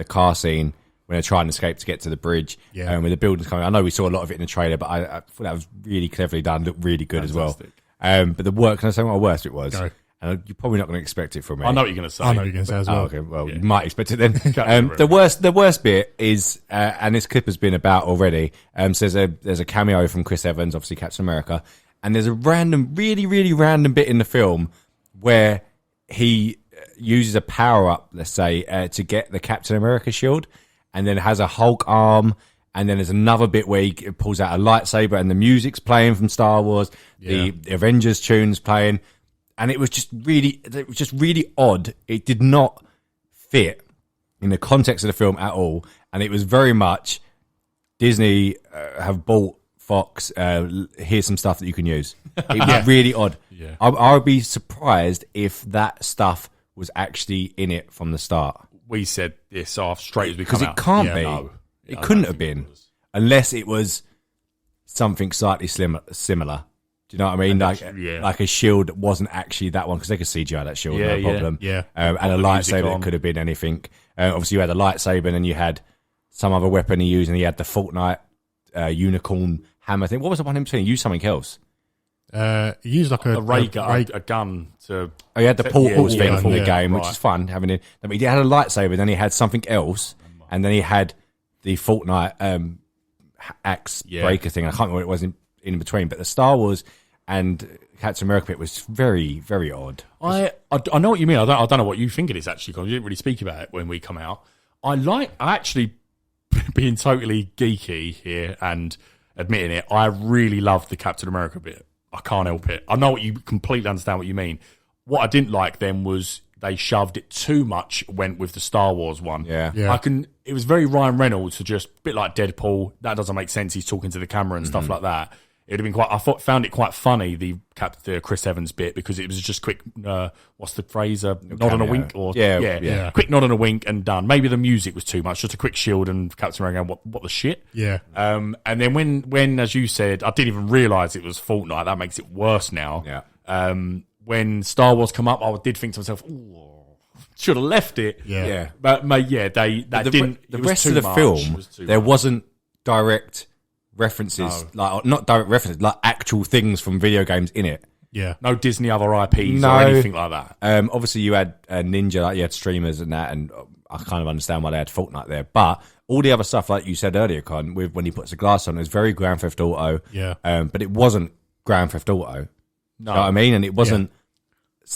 S7: car scene when they're trying to escape to get to the bridge.
S5: Yeah,
S7: with the buildings coming. I know we saw a lot of it in the trailer, but I thought that was really cleverly done. Looked really good
S6: Fantastic.
S7: as well. But the work, can I say what my worst it was?
S5: Go.
S7: And you're probably not going to expect it from me.
S6: I know what you're going to say.
S5: I know what you're going to say as well.
S7: Oh, okay, well, you might expect it then. The worst bit is, and this clip has been about already. So there's a cameo from Chris Evans, obviously Captain America, and there's a really random bit in the film where he uses a power up, let's say, to get the Captain America shield, and then has a Hulk arm. And then there's another bit where he pulls out a lightsaber, and the music's playing from Star Wars. The Avengers tune's playing. And it was just really odd. It did not fit in the context of the film at all. And it was very much Disney have bought Fox. Here's some stuff that you can use. It was really odd.
S6: Yeah.
S7: I would be surprised if that stuff was actually in it from the start.
S6: We said this off straight as we come out.
S7: Because it can't be.
S6: No.
S7: It couldn't have been. Unless it was something slightly similar. Do you know what I mean? Like,
S6: yeah.
S7: like a shield that wasn't actually that one, because they could CGI that shield,
S6: Yeah,
S7: no problem.
S5: yeah.
S7: And a lightsaber that could have been anything. Obviously, you had a lightsaber, and then you had some other weapon he used, and he had the Fortnite unicorn hammer thing. What was the one in between? He used something else.
S5: He used like
S6: a ray gun to.
S7: Oh, he had the portals thing for the
S5: yeah,
S7: game, which is fun. Having it, I mean, he had a lightsaber, then he had something else, and then he had the Fortnite axe breaker thing. I can't remember what it was in between, but the Star Wars and Captain America bit was very, very odd.
S6: I know what you mean. I don't know what you think it is actually, because we didn't really speak about it when we come out. I actually being totally geeky here and admitting it. I really loved the Captain America bit. I can't help it. I know what you completely understand what you mean. What I didn't like then was they shoved it too much. Went with the Star Wars one.
S7: Yeah.
S6: It was very Ryan Reynolds, so just a bit like Deadpool. That doesn't make sense. He's talking to the camera and stuff like that. It'd have been quite. Found it quite funny, the Chris Evans bit, because it was just quick. What's the phrase? Nod and a wink, or quick nod and a wink and done. Maybe the music was too much. Just a quick shield and Captain America. What the shit?
S5: Yeah.
S6: And then when as you said, I didn't even realise it was Fortnite. That makes it worse now.
S7: Yeah.
S6: When Star Wars come up, I did think to myself, ooh, should have left it.
S5: Yeah.
S6: But didn't.
S7: The rest of the film, there wasn't direct references, like not direct references, like actual things from video games in it.
S5: Yeah.
S6: No Disney other IPs or anything like that.
S7: Obviously, you had Ninja, like you had streamers and that, and I kind of understand why they had Fortnite there. But all the other stuff, like you said earlier, Con, with when he puts the glass on, it was very Grand Theft Auto.
S5: Yeah.
S7: But it wasn't Grand Theft Auto.
S6: No.
S7: You know what I mean? And it wasn't.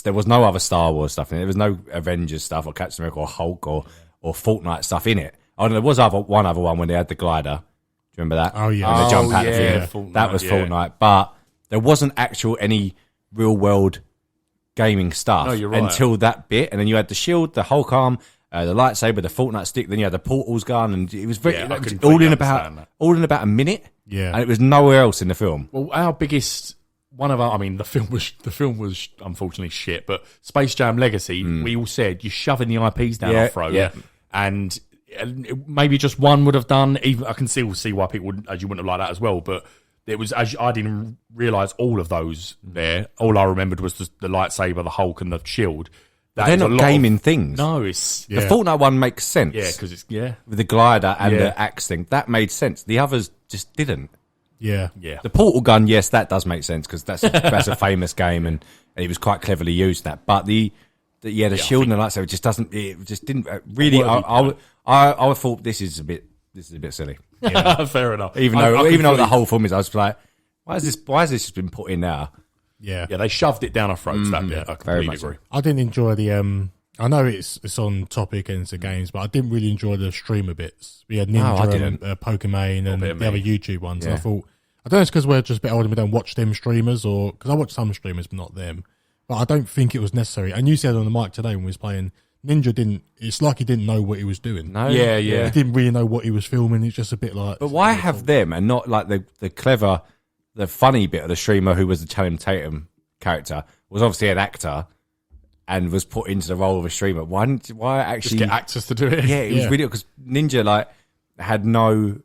S7: There was no other Star Wars stuff in it. There was no Avengers stuff or Captain America or Hulk or Fortnite stuff in it. Oh, there was one other one when they had the glider. Do you remember that?
S5: Oh, yeah.
S7: And the jump out the
S6: yeah,
S7: thing.
S6: Fortnite,
S7: That was
S6: yeah.
S7: Fortnite. But there wasn't any real world gaming stuff
S6: No, you're right.
S7: until that bit. And then you had the shield, the Hulk arm, the lightsaber, the Fortnite stick. Then you had the portals gun, and it was very
S6: Yeah, I
S7: it was
S6: completely understand that.
S7: all in about a minute.
S5: Yeah.
S7: And it was nowhere else in the film.
S6: Well, our biggest one of our, I mean, the film was unfortunately shit, but Space Jam Legacy, we all said you're shoving the IPs down our throat, and maybe just one would have done. Even I can still see why people wouldn't, as you wouldn't have liked that as well, but. It was I didn't realise all of those there. All I remembered was the lightsaber, the Hulk, and the shield.
S7: They're not gaming things.
S6: No, it's
S7: The Fortnite one makes sense.
S6: yeah, because it's
S7: with the glider and the axe thing, that made sense. The others just didn't.
S5: Yeah.
S7: The portal gun, yes, that does make sense because that's a famous game and it was quite cleverly used. That, but the shield and the lightsaber just doesn't. It just didn't really. I thought this is a bit silly.
S6: Yeah. Fair enough.
S7: Even though the whole film is, I was like, why is this just been put in now?
S5: Yeah.
S6: Yeah, they shoved it down our throats. That bit, I completely
S7: much so.
S6: agree.
S5: I didn't enjoy the I know it's on topic and it's the games, but I didn't really enjoy the streamer bits. We had Ninja and Pokemon and the other YouTube ones. And I thought, I don't know, it's because we're just a bit older and we don't watch them streamers, or because I watch some streamers but not them. But I don't think it was necessary. And you said on the mic today when we was playing, Ninja didn't. It's like he didn't know what he was doing.
S7: No,
S6: Yeah.
S5: He didn't really know what he was filming. It's just a bit like.
S7: But why have them and not like the clever, the funny bit of the streamer who was the Channing Tatum character was obviously an actor and was put into the role of a streamer. Why actually
S6: Just get actors to do it.
S7: Yeah, it was really because Ninja like had no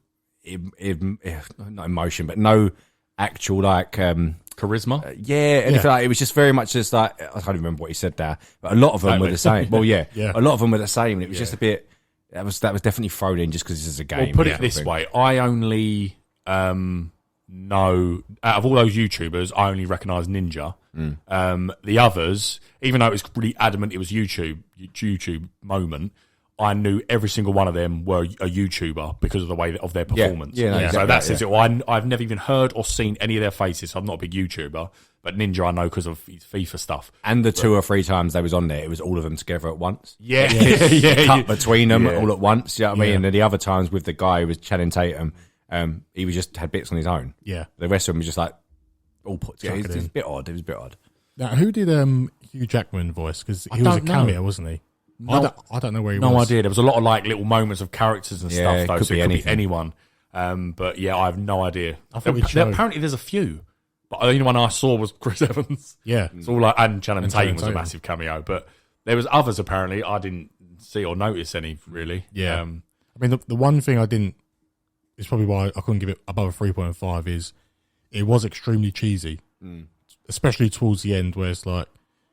S7: not emotion, but no actual like
S6: Charisma.
S7: anything like it was just very much just like I can't even remember what he said there, but a lot of them were the same. Well,
S5: Yeah.
S7: a lot of them were the same, and it was just a bit. That was definitely thrown in just because this is a game.
S6: Well, put it this way: I only know out of all those YouTubers, I only recognise Ninja. The others, even though it was really adamant it was YouTube moment, I knew every single one of them were a YouTuber because of the way of their performance.
S7: Yeah, no,
S6: So
S7: exactly,
S6: that says it. Well, I've never even heard or seen any of their faces, so I'm not a big YouTuber. But Ninja, I know because of his FIFA stuff.
S7: And the 2 or 3 times they was on there, it was all of them together at once.
S6: Yeah.
S7: Cut between them all at once. You know what I mean? And then the other times with the guy who was Channing Tatum, he was just had bits on his own.
S5: Yeah.
S7: The rest of them was just like all put together.
S5: Chuck
S7: It
S5: it
S7: was
S5: in.
S7: a bit odd. It was a bit odd.
S5: Now, who did Hugh Jackman voice? Because he was a
S6: don't know.
S5: cameo, wasn't he? I don't know where he was.
S6: No idea. There was a lot of like little moments of characters and
S7: Yeah,
S6: stuff,
S7: it
S6: though.
S7: could
S6: So
S7: be
S6: it could
S7: anything.
S6: be anyone. But yeah, I have no idea.
S5: I thought he'd show.
S6: Apparently, there's a few. But the only one I saw was Chris Evans.
S5: Yeah.
S6: It's all like, and Channing
S5: And
S6: Tatum
S5: Channing
S6: was a
S5: Tatum.
S6: massive cameo. But there was others apparently I didn't see or notice any really.
S5: Yeah. I mean, the one thing I didn't, it's probably why I couldn't give it above a 3.5 is it was extremely cheesy. especially towards the end, where it's like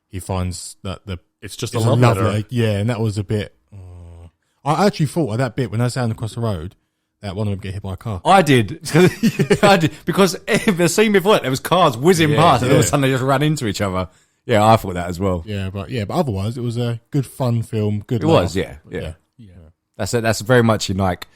S5: he finds that
S6: it's just
S5: it's
S6: a love letter.
S5: Yeah, and that was a bit. I actually thought at that bit when I was down across the road that one of them get hit by a car.
S7: I did. I did. Because the scene before it, there was cars whizzing past and all of a sudden they just ran into each other. Yeah, I thought that as well.
S5: Yeah, but otherwise it was a good fun film. Good.
S7: It
S5: laugh.
S7: was, yeah. That's very much in like,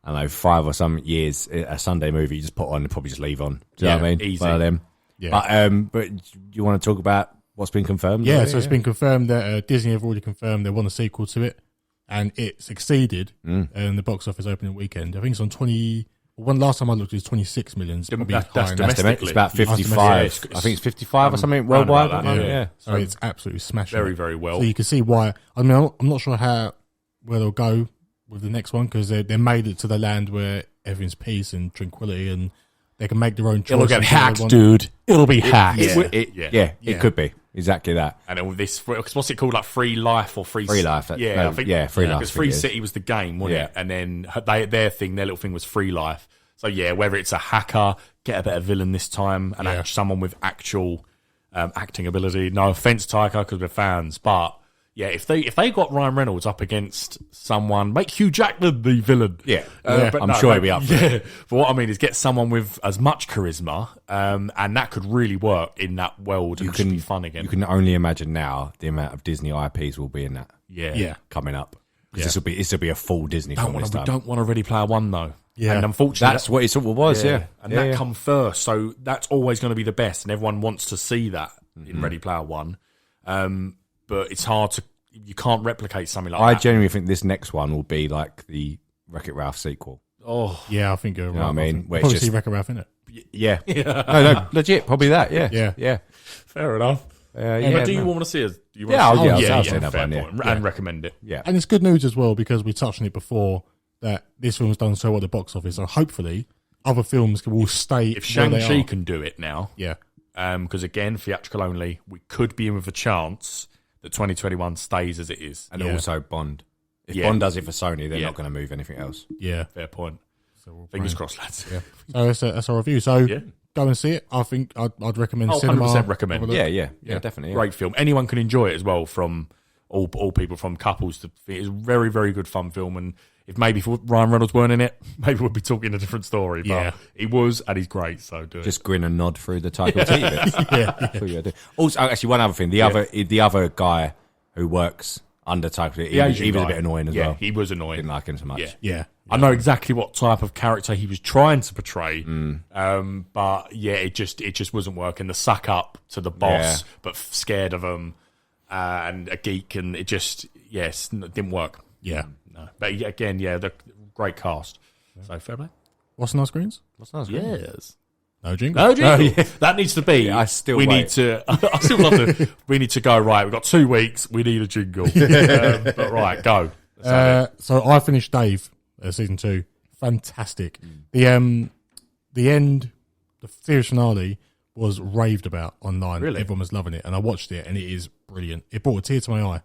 S7: I don't know, 5 or some years, a Sunday movie you just put on and probably just leave on. Do you know what I mean?
S6: Easy.
S7: One of them.
S5: Yeah.
S7: But you want to talk about what's been confirmed?
S5: Yeah, so it's been confirmed that Disney have already confirmed they want a sequel to it, and it succeeded in the box office opening weekend. I think it's on 20. One last time I looked, it was 26 million.
S6: That's domestic.
S7: It's about 55.
S6: I
S7: think it's 55 or something worldwide.
S6: About that, yeah.
S5: So it's absolutely smashing.
S6: Very,
S5: it.
S6: very well.
S5: So you can see why. I mean, I'm not sure where they'll go with the next one, because they made it to the land where everything's peace and tranquility, and they can make their own choices.
S6: It'll get hacked, dude. It'll be hacked.
S7: It could be. Exactly that.
S6: And it, this, what's it called? Like Free Life or Free
S7: Life.
S6: I think
S7: Free Life.
S6: Because Free City was the game, wasn't it? And then their little thing was Free Life. So yeah, whether it's a hacker, get a better villain this time, and someone with actual acting ability. No offense, Taika, because we're fans, but yeah, if they got Ryan Reynolds up against someone, make Hugh Jackman the villain.
S7: I'm sure he'll be up for it.
S6: But what I mean is get someone with as much charisma, and that could really work in that world. And be fun again.
S7: You can only imagine now the amount of Disney IPs will be in that.
S6: Yeah.
S7: Coming up. This will be a full Disney film this time.
S6: We don't want a Ready Player One though.
S5: Yeah.
S6: And unfortunately,
S7: that's what it sort of was. Yeah.
S6: And that come first, so that's always going to be the best, and everyone wants to see that in Ready Player One. But it's hard to. You can't replicate something like that.
S7: I genuinely think this next one will be like the Wreck-It Ralph sequel.
S6: Oh,
S5: yeah, I think you're right.
S7: You know what I mean? Where
S5: Probably
S7: it's
S5: see Wreck-It Ralph in it.
S7: Yeah. No, legit, probably that. Yeah.
S6: Fair enough. But do you want to see it?
S7: I'll see that
S6: fair
S7: one,
S6: point. And recommend it.
S7: Yeah.
S5: And it's good news as well, because we touched on it before, that this film's done so well at the box office. So hopefully other films will stay.
S6: If Shang-Chi can do it now,
S5: yeah.
S6: Because again, theatrical only, we could be in with a chance that 2021 stays as it is.
S7: And also Bond. If Bond does it for Sony, they're not going to move anything else.
S5: Yeah.
S6: Fair point. So fingers crossed, lads.
S5: Yeah. So that's our review. So go and see it. I think I'd recommend cinema.
S6: 100% recommend.
S7: Yeah, definitely. Yeah.
S6: Great film. Anyone can enjoy it as well, from all people, from couples to... It's a very, very good fun film, and if Ryan Reynolds weren't in it, maybe we'd be talking a different story. But he was, and he's great, so do it.
S7: Just grin and nod through the title T bits. Also, actually, one other thing. The other guy who works under title T, he was a bit annoying as well.
S6: Yeah, he was annoying.
S7: Didn't like him so much.
S5: Yeah.
S6: I know exactly what type of character he was trying to portray, but yeah, it just wasn't working. The suck up to the boss, but scared of him, and a geek, and it just didn't work.
S5: Yeah.
S6: No, but again, the great cast. So fair play.
S5: What's on our screens?
S6: Yes.
S5: No jingle.
S6: No jingle. That needs to be.
S7: I still need
S6: to. I still love to. We need to go right. We've got 2 weeks. We need a jingle. But right, go.
S5: So I finished Dave season 2. Fantastic. The end, the series finale was raved about online.
S6: Really?
S5: Everyone was loving it, and I watched it, and it is brilliant. It brought a tear to my eye.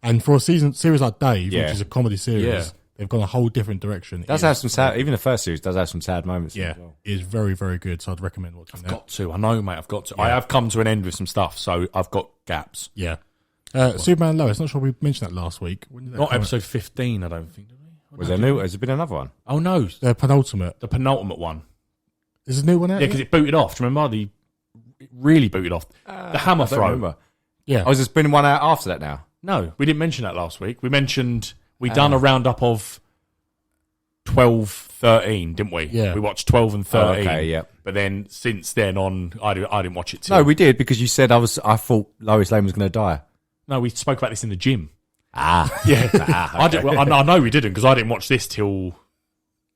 S5: And for a series like Dave, which is a comedy series, they've gone a whole different direction.
S7: It does have some sad. Even the first series does have some sad moments.
S5: Yeah,
S7: as well.
S5: It is very, very good. So I'd recommend watching that.
S6: Got to. I know, mate. I've got to. I have come to an end with some stuff, so I've got gaps.
S5: Yeah. Superman and Lois. Not sure we mentioned that last week. When did that
S6: Not
S5: come
S6: episode 15, I don't think. Did we?
S7: Was there new? Has there been another one?
S6: Oh no,
S5: The penultimate.
S6: the penultimate one.
S5: Is a new one out?
S6: Yeah, because it booted off. Do you remember? It really booted off. The hammer
S7: I don't
S6: throw.
S7: remember.
S5: Yeah.
S7: Oh, has there been one out after that now?
S6: No, we didn't mention that last week. We mentioned we done a roundup of 12, 13, didn't we?
S5: Yeah.
S6: We watched 12 and 13.
S7: Oh, okay, yeah.
S6: But then since then on, I didn't watch it.
S7: No, we did because you said I thought Lois Lane was going to die.
S6: No, we spoke about this in the gym.
S7: Yeah.
S6: Okay. I know we didn't, because I didn't watch this till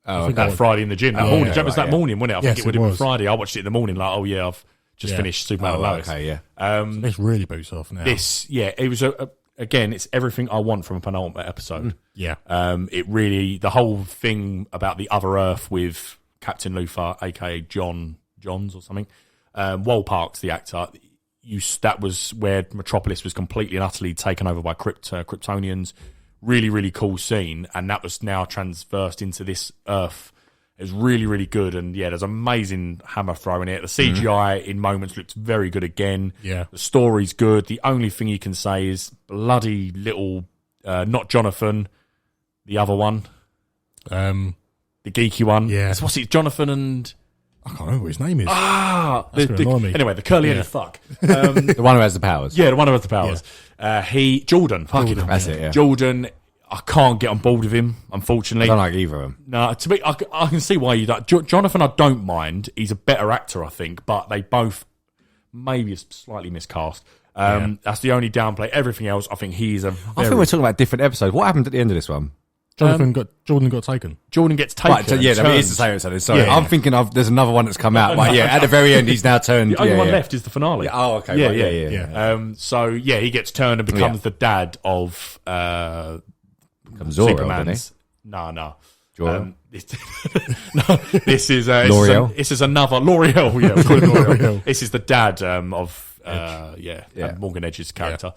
S6: that Friday in the gym. That morning. That was that morning, wasn't it? I think it would have been Friday. I watched it in the morning, like, I've just finished Superman and Lois.
S7: Okay, yeah.
S5: This really boots off now.
S6: It was again, it's everything I want from a penultimate episode.
S5: Yeah.
S6: It really, the whole thing about the other Earth with Captain Luthor, aka Johns or something. Wal Parks, the actor, that was where Metropolis was completely and utterly taken over by Kryptonians. Really, really cool scene, and that was now transversed into this Earth. It's really, really good. And yeah, there's amazing hammer throw in it. The CGI in moments looks very good again.
S5: Yeah.
S6: The story's good. The only thing you can say is bloody little, not Jonathan, the other one. The geeky one.
S5: Yeah.
S6: What's it? Jonathan and...
S5: I can't remember what his name is.
S6: That's
S5: gonna annoy me.
S6: Anyway, the curly-headed fuck.
S7: The one who has the powers.
S6: Yeah, the one who has the powers. Jordan. Fucking hell.
S7: That's it, yeah.
S6: Jordan, I can't get on board with him, unfortunately.
S7: I don't like either of them.
S6: No, to me, I can see why you don't. Jonathan, I don't mind. He's a better actor, I think, but they both maybe slightly miscast. That's the only downplay. Everything else, I think he's a
S7: I think we're talking about different episodes. What happened at the end of this one?
S5: Jordan got taken.
S6: Jordan gets taken.
S7: Right, yeah, I mean, it's the same episode. Sorry,
S5: Yeah.
S7: I'm thinking of there's another one that's come out. But yeah, at the very end, he's now turned.
S6: The only one left is the finale.
S7: Yeah, oh, okay.
S6: Yeah,
S7: right,
S6: yeah. So yeah, he gets turned and becomes the dad of
S7: Becomes Zor-El,
S6: Superman's. No.
S7: Jordan.
S6: This is
S7: L'Oreal?
S6: This is another L'Oreal. Yeah, we'll call it L'Oreal. This is the dad of Morgan Edge's character.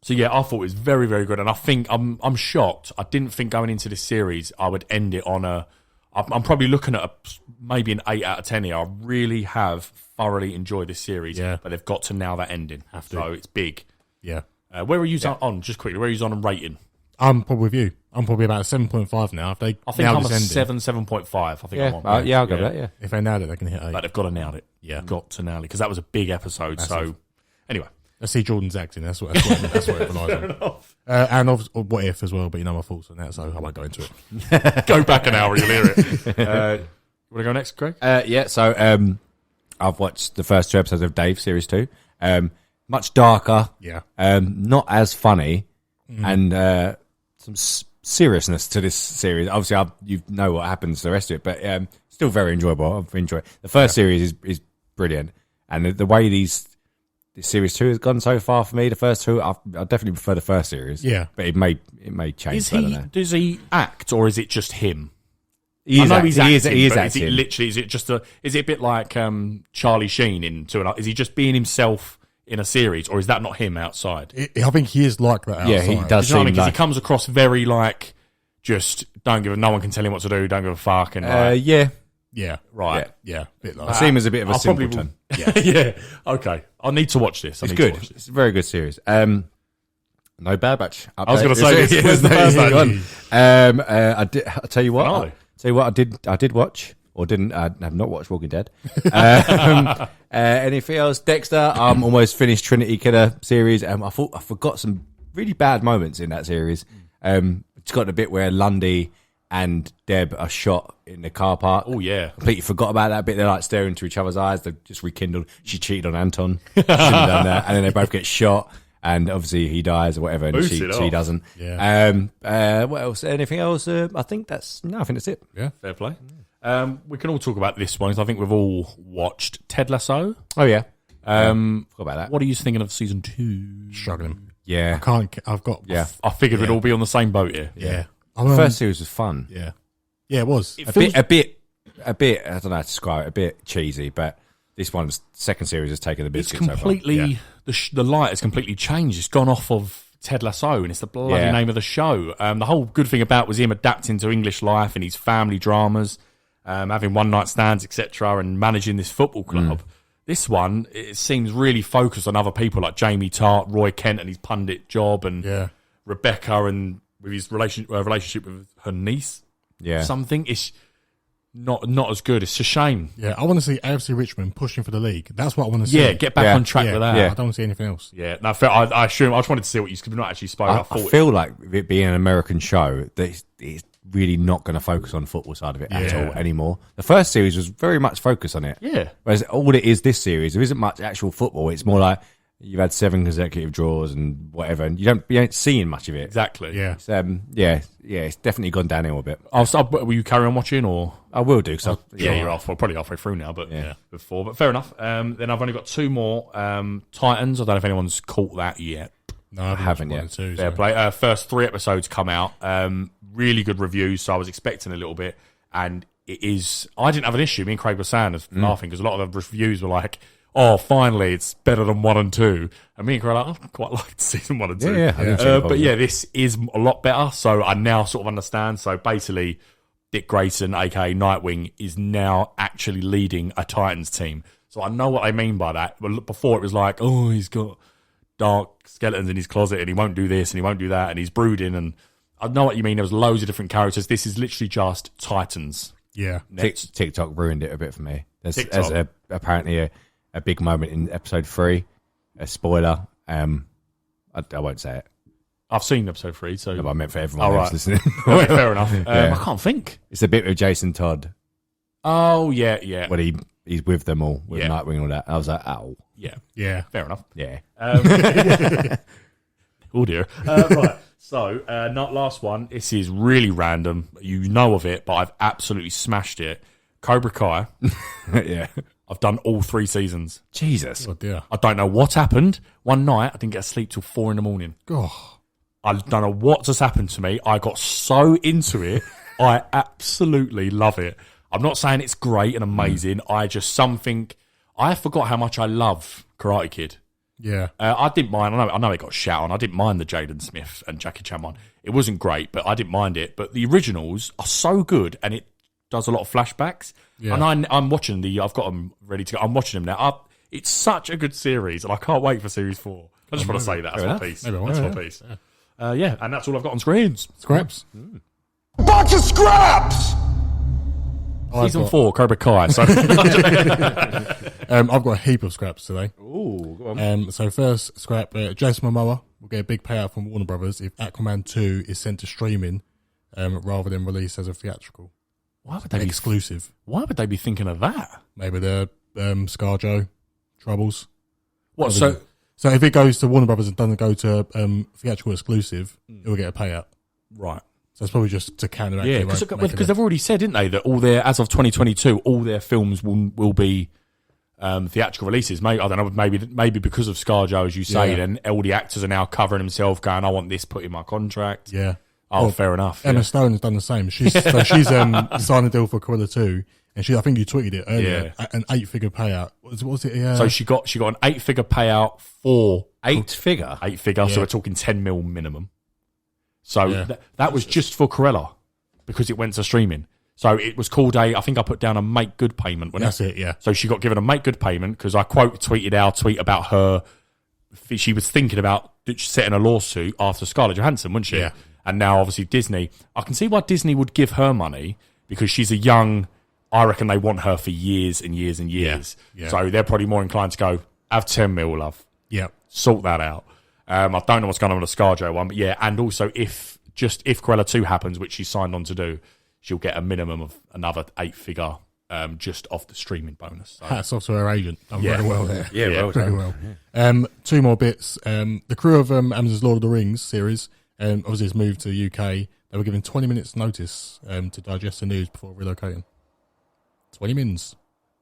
S6: So yeah, I thought it was very, very good, and I think I'm shocked. I didn't think going into this series I would end it on a. I'm probably looking at maybe an 8 out of 10 here. I really have thoroughly enjoyed this series, but they've got to nail that ending. So it's big.
S5: Yeah.
S6: Where are you on? Just quickly, where are you on rating?
S5: I'm probably with you. I'm probably about 7.5 now. If they
S6: I think I'm a 7.5. I think I'm on.
S7: I'll go with that. Yeah.
S5: If they nailed it, they can hit 8.
S6: But they've got to nail it.
S5: Yeah.
S6: Got to nail it because that was a big episode. Anyway.
S5: Let's see Jordan's acting. That's what it relies on. And What If as well, but you know my thoughts on that, so I won't go into it.
S6: Go back an hour, you'll hear it. Want to go next, Craig?
S7: So I've watched the first 2 episodes of Dave Series 2. Much darker.
S5: Yeah.
S7: Not as funny. And some seriousness to this series. Obviously, you know what happens to the rest of it, but still very enjoyable. I've enjoyed it. The first series is brilliant. And the way this series 2 has gone so far for me, the first 2, I definitely prefer the first series.
S5: Yeah.
S7: But it may change.
S6: Does he act, or is it just him?
S7: He is
S6: he's acting.
S7: He is
S6: but
S7: acting.
S6: Is it literally? Is it a bit like Charlie Sheen in Two and a Half? Is he just being himself in a series, or is that not him outside?
S5: I think he is like that outside.
S7: Yeah, he does.
S6: Do you know what I mean? Because he comes across very like just no one can tell him what to do. Don't give a fuck. And
S5: Yeah.
S6: right.
S5: Yeah. Bit like
S7: I
S5: that.
S7: see him as a bit of a simpleton.
S6: Yeah. Okay. I need to watch this.
S7: It's good. It's a very good series. No Bad Batch. Update.
S6: I was going to say, where's the Bad Batch?
S7: I'll tell you what.
S6: Finale.
S7: I did watch, or didn't. I have not watched Walking Dead. Anything else? Dexter. I'm almost finished Trinity Killer series. I forgot some really bad moments in that series. It's got a bit where Lundy and Deb are shot in the car park.
S6: Oh, yeah.
S7: Completely forgot about that bit. They're like staring into each other's eyes. They've just rekindled. She cheated on Anton. Shouldn't have done that. And then they both get shot. And obviously he dies or whatever. And she doesn't.
S5: Yeah.
S7: What else? Anything else? I think that's it.
S5: Yeah.
S6: Fair play. We can all talk about this one, because I think we've all watched Ted Lasso.
S7: Oh, yeah.
S6: Forgot
S7: about that.
S6: What are you thinking of season 2?
S5: Struggling.
S7: Yeah.
S6: I figured we'd all be on the same boat here.
S5: Yeah.
S7: The first series was fun.
S5: Yeah. Yeah, it was.
S7: A bit, I don't know how to describe it, a bit cheesy, but this one's second series has taken the biscuit
S6: It's completely, the light has completely changed. It's gone off of Ted Lasso, and it's the bloody name of the show. The whole good thing about was him adapting to English life and his family dramas, having one-night stands, etc., and managing this football club. This one, it seems really focused on other people like Jamie Tart, Roy Kent and his pundit job, and Rebecca and with his relationship with her niece.
S7: Yeah.
S6: Something. It's not as good. It's a shame.
S5: Yeah, I want to see AFC Richmond pushing for the league. That's what I want to see.
S6: Yeah, get back on track with that.
S5: I don't want to see anything else.
S6: Yeah, no, I assume I just wanted to see what you could not actually spoil.
S7: I feel like with it being an American show, that it's really not going to focus on the football side of it at all anymore. The first series was very much focused on it.
S6: Yeah.
S7: Whereas all it is this series, there isn't much actual football. It's more like you've had 7 consecutive draws and whatever, and you ain't seeing much of it.
S6: Exactly.
S5: Yeah.
S7: It's, it's definitely gone downhill a bit.
S6: Will you carry on watching, or?
S7: I will do. Cause
S6: you're probably halfway through now, but before. But fair enough. Then I've only got 2 more. Titans. I don't know if anyone's caught that yet.
S5: No, I haven't yet.
S6: Fair play. First 3 episodes come out. Really good reviews, so I was expecting a little bit. And it is... I didn't have an issue. Me and Craig were saying, laughing, because a lot of the reviews were like, oh, finally, it's better than 1 and 2. And me and Craig were like, I quite liked season 1 and 2.
S7: But
S6: this is a lot better, so I now sort of understand. So basically, Dick Grayson, aka Nightwing, is now actually leading a Titans team. So I know what they mean by that. But before it was like, oh, he's got dark skeletons in his closet and he won't do this and he won't do that and he's brooding. And I know what you mean. There was loads of different characters. This is literally just Titans.
S5: Yeah.
S7: TikTok ruined it a bit for me. There's apparently a big moment in episode 3, a spoiler. I won't say it.
S6: I've seen episode 3, so...
S7: No, but I meant for everyone else listening.
S6: Fair enough. I can't think.
S7: It's a bit with Jason Todd.
S6: Oh, yeah.
S7: When he's with them all, with Nightwing and all that. I was like, oh.
S6: Yeah. Fair enough.
S7: Yeah.
S6: Oh, dear. Right. So, not last one. This is really random. You know of it, but I've absolutely smashed it. Cobra Kai.
S7: Yeah.
S6: I've done all 3 seasons.
S7: Jesus.
S5: Oh, dear.
S6: I don't know what happened. One night, I didn't get to sleep till 4 a.m.
S5: Oh.
S6: I don't know what just happened to me. I got so into it. I absolutely love it. I'm not saying it's great and amazing. I forgot how much I love Karate Kid.
S5: Yeah.
S6: I didn't mind. I know it got shat on. I didn't mind the Jaden Smith and Jackie Chan one. It wasn't great, but I didn't mind it. But the originals are so good, and it does a lot of flashbacks. Yeah. And I'm watching I've got them ready to go. I'm watching them now. It's such a good series, and I can't wait for series 4. I just want to say that. That's my piece. That's my piece. Yeah, and that's all I've got on screens.
S5: Scraps.
S1: Bunch of scraps!
S6: Season 4, Cobra Kai. So.
S5: I've got a heap of scraps today.
S6: Ooh, go on.
S5: So first scrap, Jason Momoa will get a big payout from Warner Brothers if Aquaman 2 is sent to streaming rather than released as a theatrical.
S6: Why would they be
S5: exclusive?
S6: Why would they be thinking of that?
S5: Maybe the ScarJo troubles.
S6: What?
S5: So if it goes to Warner Brothers and doesn't go to theatrical exclusive, it will get a payout.
S6: Right.
S5: So it's probably just to counteract.
S6: Yeah, because they've already said, didn't they, that as of 2022, all their films will be theatrical releases. Maybe, I don't know, maybe because of ScarJo, as you say, then all the actors are now covering themselves, going, I want this put in my contract.
S5: Yeah.
S6: Oh, fair enough.
S5: Emma Stone has done the same. She's signed a deal for Cruella 2, and I think you tweeted it earlier, an 8-figure payout. What was it?
S6: So she got an 8-figure payout for
S7: 8-figure?
S6: 8-figure, so we're talking 10 mil minimum. So that was just for Cruella because it went to streaming. So it was called I think I put down a make good payment.
S5: That's it, yeah.
S6: So she got given a make good payment because I tweeted our tweet about her. She was thinking about setting a lawsuit after Scarlett Johansson, wasn't she?
S5: Yeah.
S6: And now obviously Disney. I can see why Disney would give her money because she's a young. I reckon they want her for years and years and years. Yeah. So they're probably more inclined to go have 10 mil, love.
S5: Yeah.
S6: Sort that out. I don't know what's going on with the ScarJo one, but yeah, and also if Cruella 2 happens, which she signed on to do, she'll get a minimum of another 8-figure just off the streaming bonus. So.
S5: Hats off to her agent. Done very well there.
S7: Yeah, well
S5: very
S7: done.
S5: well. 2 more bits. The crew of Amazon's Lord of the Rings series, obviously it's moved to the UK. They were given 20 minutes notice to digest the news before relocating. 20 minutes.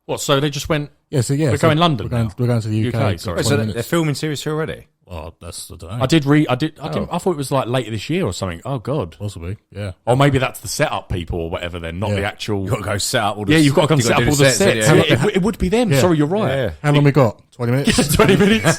S6: What, so they just went...
S5: We're
S6: going London
S5: We're going to the UK.
S6: Sorry.
S7: So they're filming series 2 already?
S5: Well, I don't know.
S6: I thought it was like later this year or something. Oh, God.
S5: Possibly, yeah.
S6: Or maybe that's the setup people or whatever then, not the actual...
S7: You've got to go set up all the...
S6: Yeah, you've got to come set up all the sets. It would be them. Yeah. Sorry, you're right.
S7: Yeah.
S5: How long we got? 20 minutes?
S6: 20 minutes.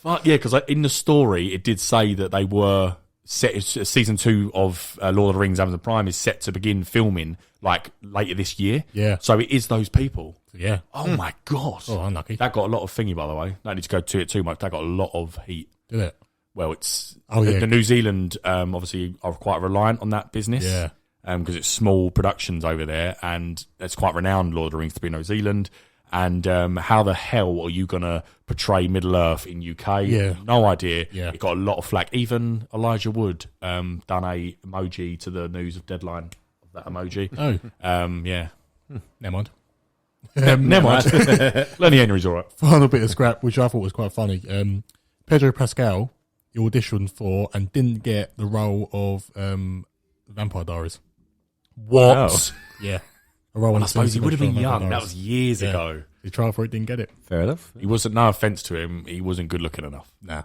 S6: But yeah, because in the story, it did say that they were... season 2 of Lord of the Rings Amazon Prime is set to begin filming like later this year.
S5: Yeah.
S6: So it is those people.
S5: Yeah.
S6: Oh my God.
S5: Oh, unlucky.
S6: That got a lot of thingy, by the way. Don't need to go to it too much. That got a lot of heat.
S5: Did it?
S6: Well, it's
S5: yeah.
S6: The New Zealand obviously are quite reliant on that business.
S5: Yeah.
S6: Because it's small productions over there, and it's quite renowned, Lord of the Rings, to be New Zealand. And how the hell are you going to portray Middle Earth in UK?
S5: Yeah.
S6: No idea.
S5: Yeah.
S6: It got a lot of flack. Even Elijah Wood done a emoji to the news of Deadline of that emoji.
S5: Oh.
S6: Yeah.
S5: Never mind.
S6: Never mind. Lenny Henry's all right.
S5: Final bit of scrap, which I thought was quite funny. Pedro Pascal, he auditioned for and didn't get the role of Vampire Diaries.
S6: What?
S7: Oh.
S5: Yeah.
S6: I suppose he would have been young. That was years ago.
S5: He tried for it, didn't get it.
S7: Fair enough.
S6: He wasn't. No offense to him, he wasn't good looking enough.
S5: Nah.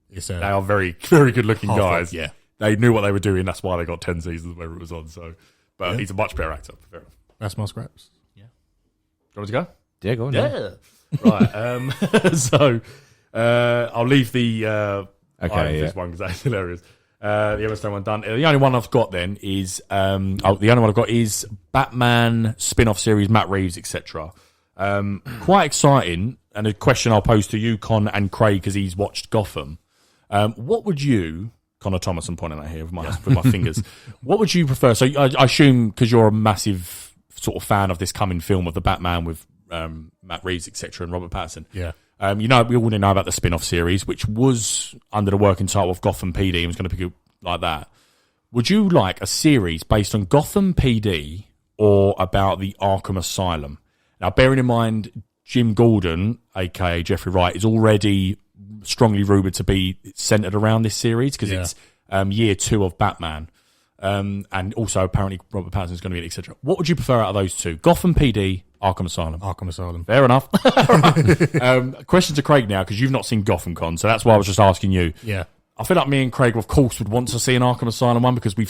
S6: They are very, very good looking guys.
S5: Yeah.
S6: They knew what they were doing. That's why they got 10 seasons where it was on. So, but he's a much better actor. Fair enough.
S5: That's my scraps.
S6: Yeah. Do you want to go?
S7: Yeah, go on.
S6: Yeah. Right. So, I'll leave the
S7: this
S6: one because that's hilarious. The Emma Stone one done. The only one I've got then is the only one I've got is Batman spin-off series, Matt Reeves, etc. Quite exciting. And a question I'll pose to you, Con and Craig, because he's watched Gotham. What would you, Connor Thomas, I'm pointing at here with my fingers. What would you prefer? So I assume because you're a massive sort of fan of this coming film of the Batman with Matt Reeves, etc., and Robert Pattinson.
S5: Yeah.
S6: We all know about the spin-off series, which was under the working title of Gotham PD and was going to pick it like that. Would you like a series based on Gotham PD or about the Arkham Asylum? Now, bearing in mind, Jim Gordon, a.k.a. Jeffrey Wright, is already strongly rumoured to be centred around this series because it's year 2 of Batman. And also, apparently, Robert Pattinson's going to be in it, etc. What would you prefer out of those two? Gotham PD, Arkham Asylum.
S5: Arkham Asylum.
S6: Fair enough. Question to Craig now, because you've not seen Gotham Con, so that's why I was just asking you.
S5: Yeah.
S6: I feel like me and Craig, of course, would want to see an Arkham Asylum one because we've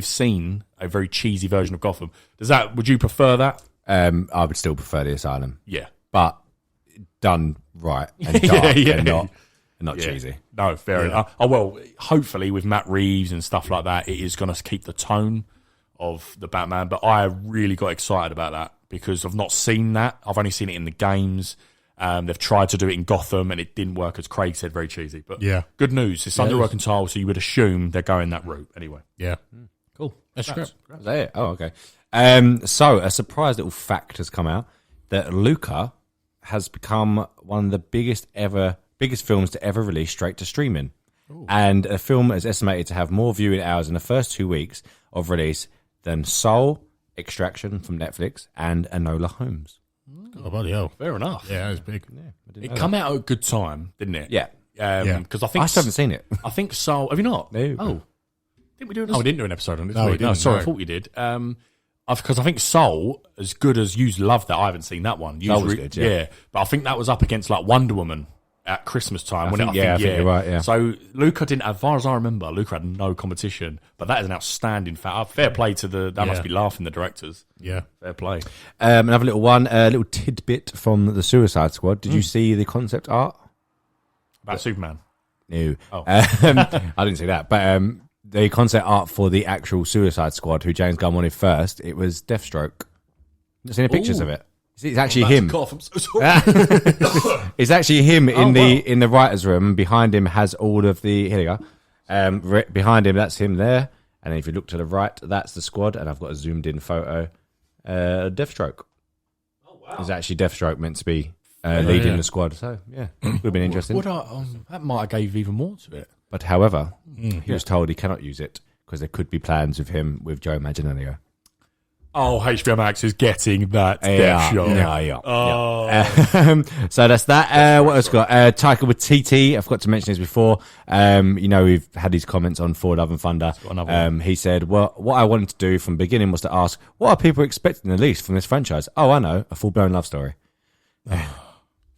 S6: seen a very cheesy version of Gotham. Would you prefer that?
S7: I would still prefer the Asylum.
S6: Yeah.
S7: But done right and dark and not cheesy.
S6: No, fair enough. Oh, well, hopefully with Matt Reeves and stuff like that, it is going to keep the tone of the Batman. But I really got excited about that because I've not seen that. I've only seen it in the games. They've tried to do it in Gotham and it didn't work, as Craig said, very cheesy. But good news. It's under working title, so you would assume they're going that route anyway.
S5: Yeah.
S6: Cool.
S5: That's great.
S7: Is that it? Oh, okay. So a surprise little fact has come out that Luca has become one of the biggest films to ever release straight to streaming. Ooh. And a film is estimated to have more viewing hours in the first 2 weeks of release than Soul, Extraction from Netflix, and Enola Holmes.
S5: Oh, bloody hell.
S6: Fair enough.
S5: Yeah, it was big.
S7: Yeah,
S6: it came out at a good time, didn't it?
S7: Yeah.
S6: Because I think
S7: I still haven't seen it.
S6: I think Soul. Have you not?
S7: No.
S6: Oh, didn't we do it? Oh, we didn't do an episode on it.
S5: No, we didn't.
S6: Sorry,
S5: No.
S6: I thought we did. Because I think Soul, as good as you love that, I haven't seen that one.
S7: Soul was good, yeah.
S6: But I think that was up against like Wonder Woman at Christmas time.
S7: I think you're right, yeah.
S6: So Luca didn't, as far as I remember, Luca had no competition. But that is an outstanding fact. Fair play to that must be laughing, the directors.
S5: Yeah.
S6: Fair play.
S7: Another little one, a little tidbit from the Suicide Squad. Did you see the concept art?
S6: About Superman.
S7: No.
S6: Oh.
S7: I didn't see that. But the concept art for the actual Suicide Squad, who James Gunn wanted first, it was Deathstroke. You've seen the pictures of it? It's actually him.
S6: Cough, I'm so sorry.
S7: It's actually him in the writer's room. Behind him has all of the... Here you go. Behind him, that's him there. And then if you look to the right, that's the squad. And I've got a zoomed-in photo. Deathstroke. Oh, wow. It's actually Deathstroke meant to be leading the squad. So, yeah, would have been interesting.
S6: That might have gave even more to it.
S7: But however, he was told he cannot use it because there could be plans of him with Joe Manganiello.
S6: Oh, HBO Max is getting that death shot.
S7: Yeah.
S6: Oh.
S7: So that's that. What else we got? Taika Waititi. I forgot to mention this before. We've had these comments on Thor: Love and Thunder. He said, well, what I wanted to do from the beginning was to ask, what are people expecting the least from this franchise? Oh, I know, a full-blown love story.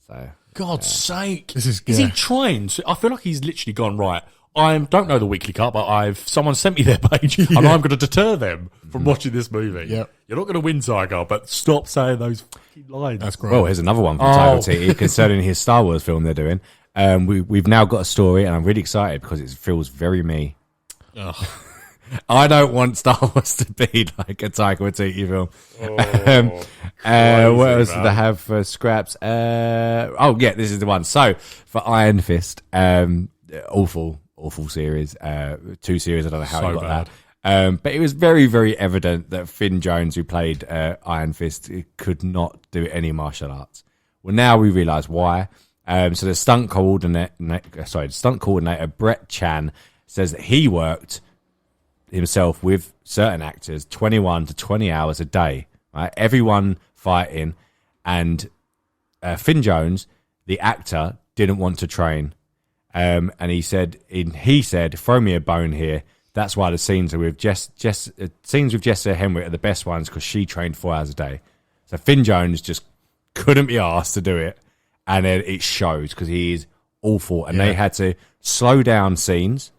S7: So,
S6: God's sake.
S5: This is
S6: he trying to... I feel like he's literally gone, right, I don't know the weekly cut, but someone sent me their page, and I'm going to deter them from watching this movie.
S5: Yep.
S6: You're not going to win, Tiger, but stop saying those fucking lines.
S5: That's great.
S7: Well, here's another one from Taika Waititi concerning his Star Wars film they're doing. We've now got a story, and I'm really excited because it feels very me.
S5: Ugh.
S7: I don't want Star Wars to be like a Taika Waititi film. What else did they have for scraps? This is the one. So, for Iron Fist, awful series. 2 series, I don't know how he got that. But it was very, very evident that Finn Jones, who played Iron Fist, could not do any martial arts. Well, now we realise why. So the stunt coordinator Brett Chan says that he worked himself with certain actors 21 to 20 hours a day, right? Everyone fighting, and Finn Jones, the actor, didn't want to train, and he said, "Throw me a bone here." That's why the scenes with Jessica Henwick are the best ones because she trained 4 hours a day. So Finn Jones just couldn't be asked to do it, and then it shows because he is awful, and they had to slow down scenes.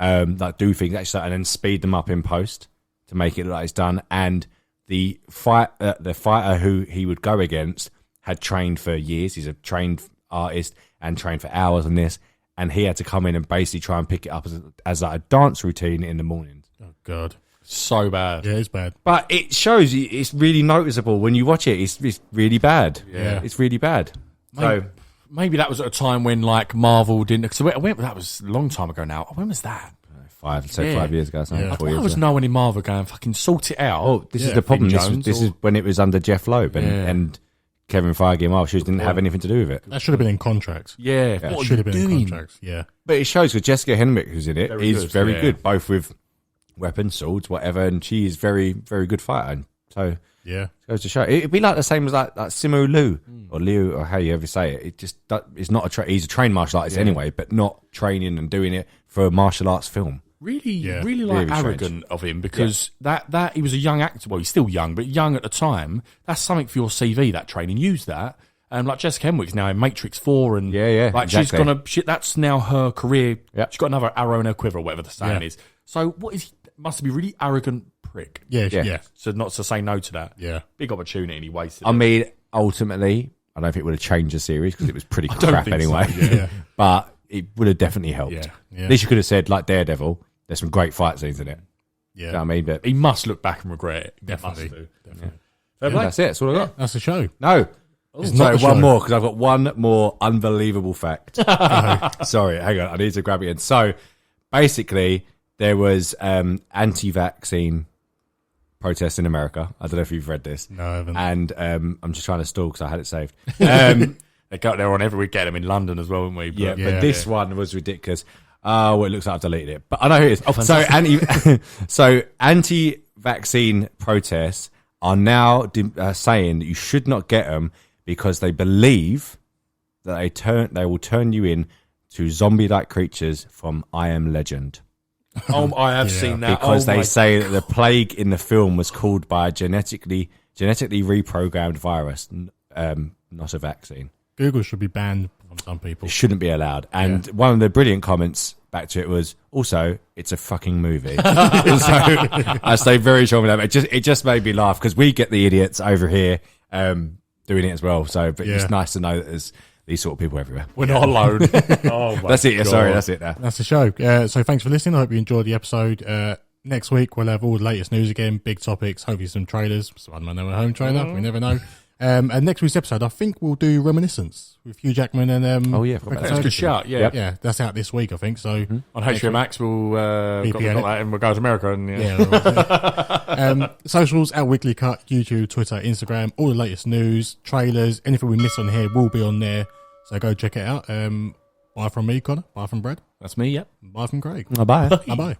S7: Like do things actually, and then speed them up in post to make it look like it's done. And the fighter who he would go against had trained for years. He's a trained artist and trained for hours on this, and he had to come in and basically try and pick it up as like a dance routine in the mornings.
S5: Oh God,
S6: So bad.
S5: yeah, it's bad.
S7: But it shows it's really noticeable when you watch it. It's really bad.
S5: Yeah.
S7: It's really bad. So
S6: Maybe that was at a time when like Marvel didn't. So that was a long time ago now. When was that?
S7: 5 years ago, something.
S5: Yeah.
S7: 4
S6: There
S7: years
S6: was
S7: ago.
S6: no one in Marvel going fucking sort it out.
S7: Oh, this is the problem.
S6: Finn
S7: This
S6: Jones
S7: is when it was under Jeff Loeb and Kevin Feige and Marvel Studios didn't have anything to do with it.
S5: That should have been in contracts.
S6: yeah.
S5: That
S6: What
S5: should
S6: are
S5: have
S6: you
S5: been in
S6: doing?
S5: contracts. Yeah,
S7: But it shows because Jessica Henwick, who's in it, is very
S6: yeah.
S7: good, both with weapons, swords, whatever, and she is very, very good fighter. And so
S5: yeah.
S7: it goes to show. It'd be like the same as like Simu Liu or Liu or how you ever say it. It just it's not he's a trained martial artist anyway, but not training and doing it for a martial arts film.
S6: Really like
S7: Really
S6: arrogant
S7: strange.
S6: of him because that he was a young actor. Well, he's still young, but young at the time. That's something for your CV. That training, use that. Like Jessica Henwick's now in Matrix 4, and like
S7: exactly.
S6: that's now her career.
S7: Yeah.
S6: She's got another arrow in her quiver, or whatever the saying is. So what is he? Must be a really arrogant prick.
S5: Yeah.
S6: So not to say no to that.
S5: Yeah.
S6: Big opportunity, and he wasted.
S7: I
S6: it.
S7: mean, ultimately, I don't think it would have changed the series because it was pretty
S6: don't
S7: crap
S6: think
S7: anyway.
S6: so, yeah.
S7: But it would have definitely helped.
S6: Yeah.
S5: Yeah.
S7: At least you could have said, like Daredevil, there's some great fight scenes in it.
S5: Yeah.
S7: You know what I mean? But
S6: he must look back and regret it.
S5: Definitely.
S6: Must do.
S5: Definitely.
S7: that's it. That's all I got.
S5: That's the show.
S7: No.
S5: It's
S7: Sorry,
S5: not the
S7: one
S5: show.
S7: more because I've got one more unbelievable fact. Sorry, hang on. I need to grab it in. So basically, there was anti-vaccine protests in America. I don't know if you've read this.
S5: No, I haven't.
S7: And I'm just trying to stall because I had it saved.
S6: They go there on every week. Get them in London as well, wouldn't we?
S7: Yeah,
S5: Yeah.
S7: but this one was ridiculous. Well, it looks like I've deleted it, but I know who it is. So anti-vaccine protests are now saying that you should not get them because they believe that they will turn you in to zombie-like creatures from I Am Legend.
S6: Oh, I have seen that
S7: Because
S6: Oh
S7: they
S6: my
S7: say that the plague in the film was caused by a genetically reprogrammed virus, not a vaccine.
S5: Google should be banned from some people.
S7: It shouldn't be allowed. And one of the brilliant comments back to it was, also, it's a fucking movie. So I stay very strong with that. It just made me laugh because we get the idiots over here doing it as well. So, but it's nice to know that there's these sort of people everywhere.
S6: We're not alone. Oh my
S7: That's it.
S6: God.
S7: Sorry, that's it now.
S5: That's the show. So thanks for listening. I hope you enjoyed the episode. Next week, we'll have all the latest news again, big topics, hopefully some trailers. Spider-Man No Way Home trailer. We never know. And next week's episode, I think we'll do Reminiscence with Hugh Jackman and
S7: Oh, yeah.
S6: That's a good shout. Yeah.
S5: Yeah, that's out this week, I think. So
S6: On HBO Max, we'll got that and we'll go to America. And,
S5: socials, our weekly cut, YouTube, Twitter, Instagram, all the latest news, trailers, anything we miss on here will be on there. So go check it out. Bye from me, Connor. Bye from Brad.
S6: That's me, yep.
S5: Bye from Craig.
S7: Bye.
S5: Bye bye.